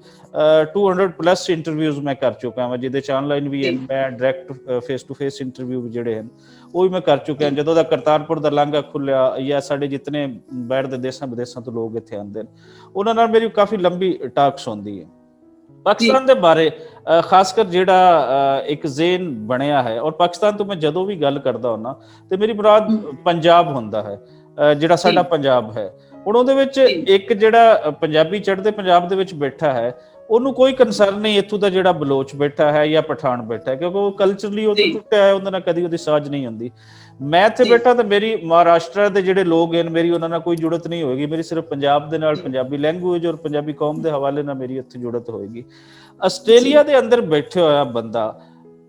200+ ਇੰਟਰਵਿਊਜ਼ ਮੈਂ ਕਰ ਚੁੱਕਾ ਹਾਂ, ਜਿਹਦੇ 'ਚ ਆਨਲਾਈਨ ਵੀ ਹਨ, ਮੈਂ direct face to face interview ਜਿਹੜੇ ਹਨ ਉਹ ਵੀ ਮੈਂ ਕਰ ਚੁੱਕਿਆ। ਜਦੋਂ ਦਾ ਕਰਤਾਰਪੁਰ ਦਾ ਲਾਂਘਾ ਖੁੱਲਿਆ, ਜਾਂ ਸਾਡੇ ਜਿਤਨੇ ਬਾਹਰ ਦੇ ਦੇਸ਼ਾਂ ਵਿਦੇਸ਼ਾਂ ਤੋਂ ਲੋਕ ਇੱਥੇ ਆਉਂਦੇ ਨੇ, ਉਹਨਾਂ ਨਾਲ ਮੇਰੀ ਕਾਫੀ ਲੰਬੀ ਟਾਕਸ ਹੁੰਦੀ ਹੈ ਪਾਕਿਸਤਾਨ ਦੇ ਬਾਰੇ, ਖਾਸ ਕਰ ਜਿਹੜਾ ਇੱਕ ਜ਼ੇਨ ਬਣਿਆ ਹੈ। ਔਰ ਪਾਕਿਸਤਾਨ ਤੋਂ ਮੈਂ ਜਦੋਂ ਵੀ ਗੱਲ ਕਰਦਾ ਹੁੰਦਾ ਤੇ ਮੇਰੀ ਮੁਰਾਦ ਪੰਜਾਬ ਹੁੰਦਾ ਹੈ, ਜਿਹੜਾ ਸਾਡਾ ਪੰਜਾਬ ਹੈ। ਹੁਣ ਉਹਦੇ ਵਿੱਚ ਇੱਕ ਜਿਹੜਾ ਪੰਜਾਬੀ ਚੜ੍ਹਦੇ ਪੰਜਾਬ ਦੇ ਵਿੱਚ ਬੈਠਾ ਹੈ, ਉਹਨੂੰ ਕੋਈ ਕੰਸਰਨ ਨਹੀਂ ਇੱਥੋਂ ਦਾ ਜਿਹੜਾ ਬਲੋਚ ਬੈਠਾ ਹੈ ਜਾਂ ਪਠਾਨ ਬੈਠਾ ਹੈ, ਕਿਉਂਕਿ ਉਹ ਕਲਚਰਲੀ ਉਹ ਟੁੱਟਿਆ ਹੈ, ਉਹਦੇ ਨਾਲ ਕਦੀ ਉਹਦੀ ਸਾਂਝ ਨਹੀਂ ਹੁੰਦੀ। ਮੈਂ ਇੱਥੇ ਬੈਠਾ ਤਾਂ ਮੇਰੀ ਮਹਾਰਾਸ਼ਟਰ ਦੇ ਜਿਹੜੇ ਲੋਕ ਹਨ, ਮੇਰੀ ਉਹਨਾਂ ਨਾਲ ਕੋਈ ਜੁੜਤ ਨਹੀਂ ਹੋਏਗੀ। ਮੇਰੀ ਸਿਰਫ ਪੰਜਾਬ ਦੇ ਨਾਲ, ਪੰਜਾਬੀ ਲੈਂਗੁਏਜ ਔਰ ਪੰਜਾਬੀ ਕੌਮ ਦੇ ਹਵਾਲੇ ਨਾਲ ਮੇਰੀ ਇੱਥੇ ਜੁੜਤ ਹੋਏਗੀ। ਆਸਟ੍ਰੇਲੀਆ ਦੇ ਅੰਦਰ ਬੈਠੇ ਹੋਇਆ ਬੰਦਾ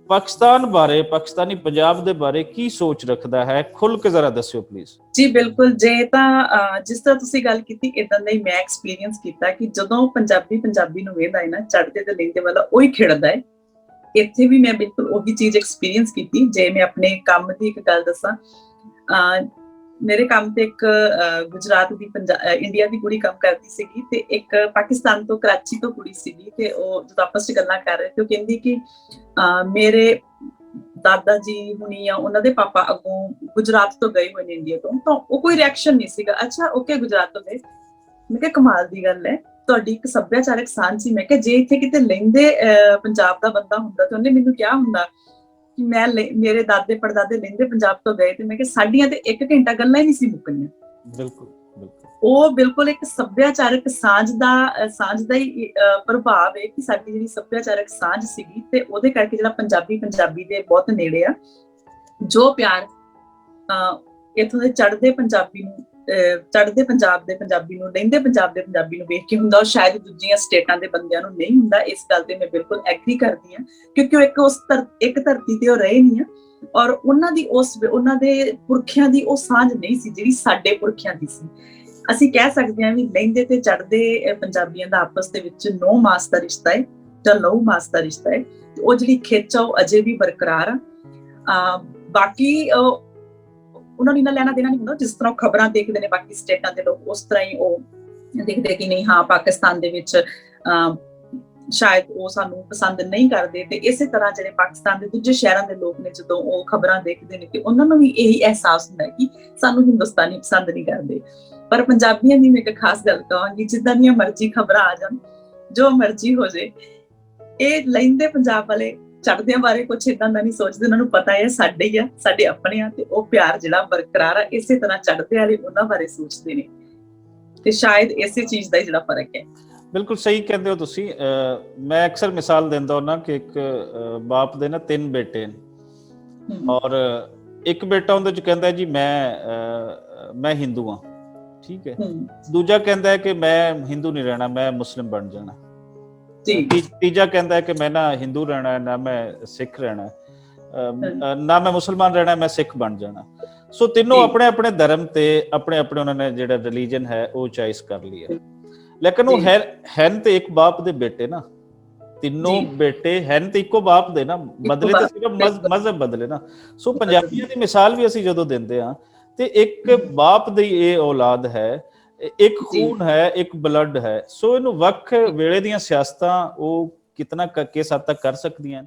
ਪਾਕਿਸਤਾਨ ਬਾਰੇ, ਪਾਕਿਸਤਾਨੀ ਪੰਜਾਬ ਦੇ ਬਾਰੇ ਕੀ ਸੋਚ ਰੱਖਦਾ ਹੈ, ਖੁੱਲ ਕੇ ਜ਼ਰਾ ਦੱਸਿਓ ਪਲੀਜ਼। ਜੀ ਬਿਲਕੁਲ, ਜੇ ਤਾਂ ਜਿਸ ਤਰ੍ਹਾਂ ਤੁਸੀਂ ਗੱਲ ਕੀਤੀ, ਇਦਾਂ ਦਾ ਹੀ ਮੈਂ ਐਕਸਪੀਰੀਅੰਸ ਕੀਤਾ ਕਿ ਜਦੋਂ ਪੰਜਾਬੀ ਨੂੰ ਵੇਖਦਾ ਹੈ ਨਾ, ਚੜ੍ਹਦੇ ਤੇ ਲੈਂਦੇ ਵਾਲਾ ਉਹੀ ਖਿੜਦਾ ਹੈ। ਇੱਥੇ ਵੀ ਮੈਂ ਬਿਲਕੁਲ ਉਹੀ ਚੀਜ਼ ਐਕਸਪੀਰੀਅੰਸ ਕੀਤੀ। ਜੇ ਮੈਂ ਆਪਣੇ ਕੰਮ ਦੀ ਇੱਕ ਗੱਲ ਦੱਸਾਂ, ਮੇਰੇ ਕੰਮ ਤੇ ਇੱਕ ਗੁਜਰਾਤ ਦੀ ਇੰਡੀਆ ਦੀ ਕੁੜੀ ਕੰਮ ਕਰਦੀ ਸੀਗੀ, ਤੇ ਇੱਕ ਪਾਕਿਸਤਾਨ ਤੋਂ, ਕਰਾਚੀ ਤੋਂ ਕੁੜੀ ਸੀਗੀ। ਤੇ ਉਹ ਜਦੋਂ ਆਪਸ 'ਚ ਗੱਲਾਂ ਕਰ ਰਹੇ ਤੇ ਉਹ ਕਹਿੰਦੀ ਕਿ ਮੇਰੇ ਦਾਦਾ ਜੀ ਹੁਣੀ ਆ, ਉਹਨਾਂ ਦੇ ਪਾਪਾ ਅੱਗੋਂ ਗੁਜਰਾਤ ਤੋਂ ਗਏ ਹੋਏ ਨੇ ਇੰਡੀਆ ਤੋਂ, ਤਾਂ ਉਹ ਕੋਈ ਰਿਐਕਸ਼ਨ ਨਹੀਂ ਸੀਗਾ। ਅੱਛਾ ਓਕੇ, ਗੁਜਰਾਤ ਤੋਂ ਗਏ। ਮੈਂ ਕਿਹਾ ਕਮਾਲ ਦੀ ਗੱਲ ਹੈ, ਤੁਹਾਡੀ ਇੱਕ ਸੱਭਿਆਚਾਰਕ ਸਾਂਝ ਸੀ। ਮੈਂ ਕਿਹਾ ਜੇ ਇੱਥੇ ਕਿਤੇ ਲਹਿੰਦੇ ਪੰਜਾਬ ਦਾ ਬੰਦਾ ਹੁੰਦਾ ਤੇ ਉਹਨੇ ਮੈਨੂੰ ਕਿਹਾ ਹੁੰਦਾ ਕਿ ਮੇਰੇ ਦਾਦੇ ਪੜਦਾਦੇ ਲਹਿੰਦੇ ਪੰਜਾਬ ਤੋਂ ਗਏ, ਤੇ ਮੈਂ ਕਿਹਾ ਸਾਡੀਆਂ ਤੇ 1 ਘੰਟਾ ਗੱਲਾਂ ਹੀ ਨਹੀਂ ਸੀ ਮੁੱਕਣੀਆਂ। ਬਿਲਕੁਲ, ਉਹ ਬਿਲਕੁਲ ਇੱਕ ਸੱਭਿਆਚਾਰਕ ਸਾਂਝ ਦਾ ਹੀ ਪ੍ਰਭਾਵ ਹੈ ਕਿ ਸਾਡੀ ਜਿਹੜੀ ਸੱਭਿਆਚਾਰਕ ਸਾਂਝ ਸੀਗੀ, ਤੇ ਉਹਦੇ ਕਰਕੇ ਜਿਹੜਾ ਪੰਜਾਬੀ ਦੇ ਬਹੁਤ ਨੇੜੇ ਆ। ਜੋ ਪਿਆਰ ਇੱਥੋਂ ਦੇ ਚੜ੍ਹਦੇ ਪੰਜਾਬੀ ਨੂੰ ਚੜ੍ਹਦੇ ਪੰਜਾਬ ਦੇ ਪੰਜਾਬੀ ਨੂੰ, ਲਹਿੰਦੇ ਪੰਜਾਬ ਦੇ ਪੰਜਾਬੀ ਨੂੰ ਵੇਖ ਕੇ ਹੁੰਦਾ, ਉਹ ਸ਼ਾਇਦ ਦੂਜੀਆਂ ਸਟੇਟਾਂ ਦੇ ਬੰਦਿਆਂ ਨੂੰ ਨਹੀਂ ਹੁੰਦਾ। ਇਸ ਗੱਲ ਤੇ ਮੈਂ ਬਿਲਕੁਲ ਐਗਰੀ ਕਰਦੀ ਹਾਂ, ਕਿਉਂਕਿ ਉਹ ਇੱਕ ਧਰਤੀ ਤੇ ਉਹ ਰਹੇ ਨਹੀਂ ਆ, ਔਰ ਉਹਨਾਂ ਦੇ ਪੁਰਖਿਆਂ ਦੀ ਉਹ ਸਾਂਝ ਨਹੀਂ ਸੀ ਜਿਹੜੀ ਸਾਡੇ ਪੁਰਖਿਆਂ ਦੀ ਸੀ। ਅਸੀਂ ਕਹਿ ਸਕਦੇ ਹਾਂ ਵੀ ਲਹਿੰਦੇ ਤੇ ਚੜ੍ਹਦੇ ਪੰਜਾਬੀਆਂ ਦਾ ਆਪਸ ਦੇ ਵਿੱਚ ਨੌ ਮਾਸ ਦਾ ਰਿਸ਼ਤਾ ਹੈ ਜਾਂ ਲਹੂ ਮਾਸ ਦਾ ਰਿਸ਼ਤਾ ਹੈ। ਉਹ ਜਿਹੜੀ ਖਿੱਚ ਆ ਉਹ ਅਜੇ ਵੀ ਬਰਕਰਾਰ ਆ। ਬਾਕੀ ਉਹਨਾਂ ਨੂੰ ਇਹਨਾਂ ਲੈਣਾ ਦੇਣਾ ਨਹੀਂ ਹੁੰਦਾ। ਜਿਸ ਤਰ੍ਹਾਂ ਖਬਰਾਂ ਦੇਖਦੇ ਨੇ ਬਾਕੀ ਸਟੇਟਾਂ ਦੇ ਲੋਕ, ਉਸ ਤਰ੍ਹਾਂ ਹੀ ਉਹ ਦੇਖਦੇ ਕਿ ਨਹੀਂ, ਹਾਂ ਪਾਕਿਸਤਾਨ ਦੇ ਵਿੱਚ ਸ਼ਾਇਦ ਉਹ ਸਾਨੂੰ ਪਸੰਦ ਨਹੀਂ ਕਰਦੇ, ਤੇ ਇਸੇ ਤਰ੍ਹਾਂ ਜਿਹੜੇ ਪਾਕਿਸਤਾਨ ਦੇ ਦੂਜੇ ਸ਼ਹਿਰਾਂ ਦੇ ਲੋਕ ਨੇ, ਜਦੋਂ ਉਹ ਖਬਰਾਂ ਦੇਖਦੇ ਨੇ ਤੇ ਉਹਨਾਂ ਨੂੰ ਵੀ ਇਹੀ ਅਹਿਸਾਸ ਹੁੰਦਾ ਕਿ ਸਾਨੂੰ ਹਿੰਦੁਸਤਾਨੀ ਪਸੰਦ ਨਹੀਂ ਕਰਦੇ। ਪਰ ਪੰਜਾਬੀਆਂ ਦੀ ਮੈਂ ਇੱਕ ਖਾਸ ਗੱਲ ਕਹਾਂਗੀ, ਜਿੱਦਾਂ ਦੀਆਂ ਮਰਜ਼ੀ ਖਬਰਾਂ ਆ ਜਾਣ, ਜੋ ਮਰਜ਼ੀ ਹੋ ਜੇ, ਇਹ ਲਹਿੰਦੇ ਪੰਜਾਬ ਵਾਲੇ ਚੜ੍ਹਦਿਆਂ ਬਾਰੇ ਕੁਛ ਏਦਾਂ ਦਾ ਨਹੀਂ ਸੋਚਦੇ। ਉਹਨਾਂ ਨੂੰ ਪਤਾ ਹੈ ਸਾਡੇ ਹੀ ਆ, ਸਾਡੇ ਆਪਣੇ ਆ, ਤੇ ਉਹ ਪਿਆਰ ਜਿਹੜਾ ਬਰਕਰਾਰ ਆ। ਇਸੇ ਤਰ੍ਹਾਂ ਚੜ੍ਹਦੇ ਵਾਲੇ ਉਹਨਾਂ ਬਾਰੇ ਸੋਚਦੇ ਨੇ, ਤੇ ਸ਼ਾਇਦ ਇਸੇ ਚੀਜ਼ ਦਾ ਹੀ ਜਿਹੜਾ ਫਰਕ ਹੈ। ਬਿਲਕੁਲ ਸਹੀ ਕਹਿੰਦੇ ਹੋ ਤੁਸੀਂ। ਮੈਂ ਅਕਸਰ ਮਿਸਾਲ ਦਿੰਦਾ ਹੁੰਦਾ ਕਿ ਇੱਕ ਬਾਪ ਦੇ ਨਾ 3 ਬੇਟੇ ਨੇ, ਔਰ ਇੱਕ ਬੇਟਾ ਉਹਦੇ ਚ ਕਹਿੰਦਾ ਜੀ ਮੈਂ ਹਿੰਦੂ ਹਾਂ, ਠੀਕ ਹੈ। ਦੂਜਾ ਕਹਿੰਦਾ ਹੈ ਕਿ ਮੈਂ ਹਿੰਦੂ ਨਹੀਂ ਰਹਿਣਾ, ਮੈਂ ਮੁਸਲਿਮ ਬਣ ਜਾਣਾ। ਤੀਜਾ ਕਹਿੰਦਾ ਹੈ ਕਿ ਮੈਂ ਨਾ ਹਿੰਦੂ ਰਹਿਣਾ, ਨਾ ਮੈਂ ਸਿੱਖ ਰਹਿਣਾ, ਨਾ ਮੈਂ ਮੁਸਲਮਾਨ ਰਹਿਣਾ, ਮੈਂ ਸਿੱਖ ਬਣ ਜਾਣਾ। ਸੋ ਤਿੰਨੋਂ ਆਪਣੇ ਆਪਣੇ ਧਰਮ ਤੇ ਆਪਣੇ ਆਪਣੇ ਉਹਨਾਂ ਨੇ ਜਿਹੜਾ ਰਿਲੀਜਨ ਹੈ ਉਹ ਚॉइस ਕਰ ਲਿਆ। ਲੇਕਿਨ ਉਹ ਹਨ ਤੇ ਇੱਕ ਬਾਪ ਦੇ ਬੇਟੇ ਨਾ, ਤਿੰਨੋਂ ਬੇਟੇ ਹਨ ਤੇ ਇੱਕੋ ਬਾਪ ਦੇ ਨਾ, ਬਦਲੇ ਤੇ ਸਿਰਫ ਮਜ਼ਹਬ ਬਦਲੇ ਨਾ। ਸੋ ਪੰਜਾਬੀਆਂ ਦੀ ਮਿਸਾਲ ਵੀ ਅਸੀਂ ਜਦੋਂ ਦਿੰਦੇ ਹਾਂ ਤੇ ਇੱਕ ਬਾਪ ਦੀ ਇਹ ਔਲਾਦ ਹੈ, ਇੱਕ ਖੂਨ ਹੈ, ਇੱਕ ਬਲੱਡ ਹੈ। ਸੋ ਇਹਨੂੰ ਵੱਖ ਵੇਲੇ ਦੀਆਂ ਸਿਆਸਤਾਂ ਉਹ ਕਿਤਨਾ ਕਿਸ ਹੱਦ ਤੱਕ ਕਰ ਸਕਦੀਆਂ।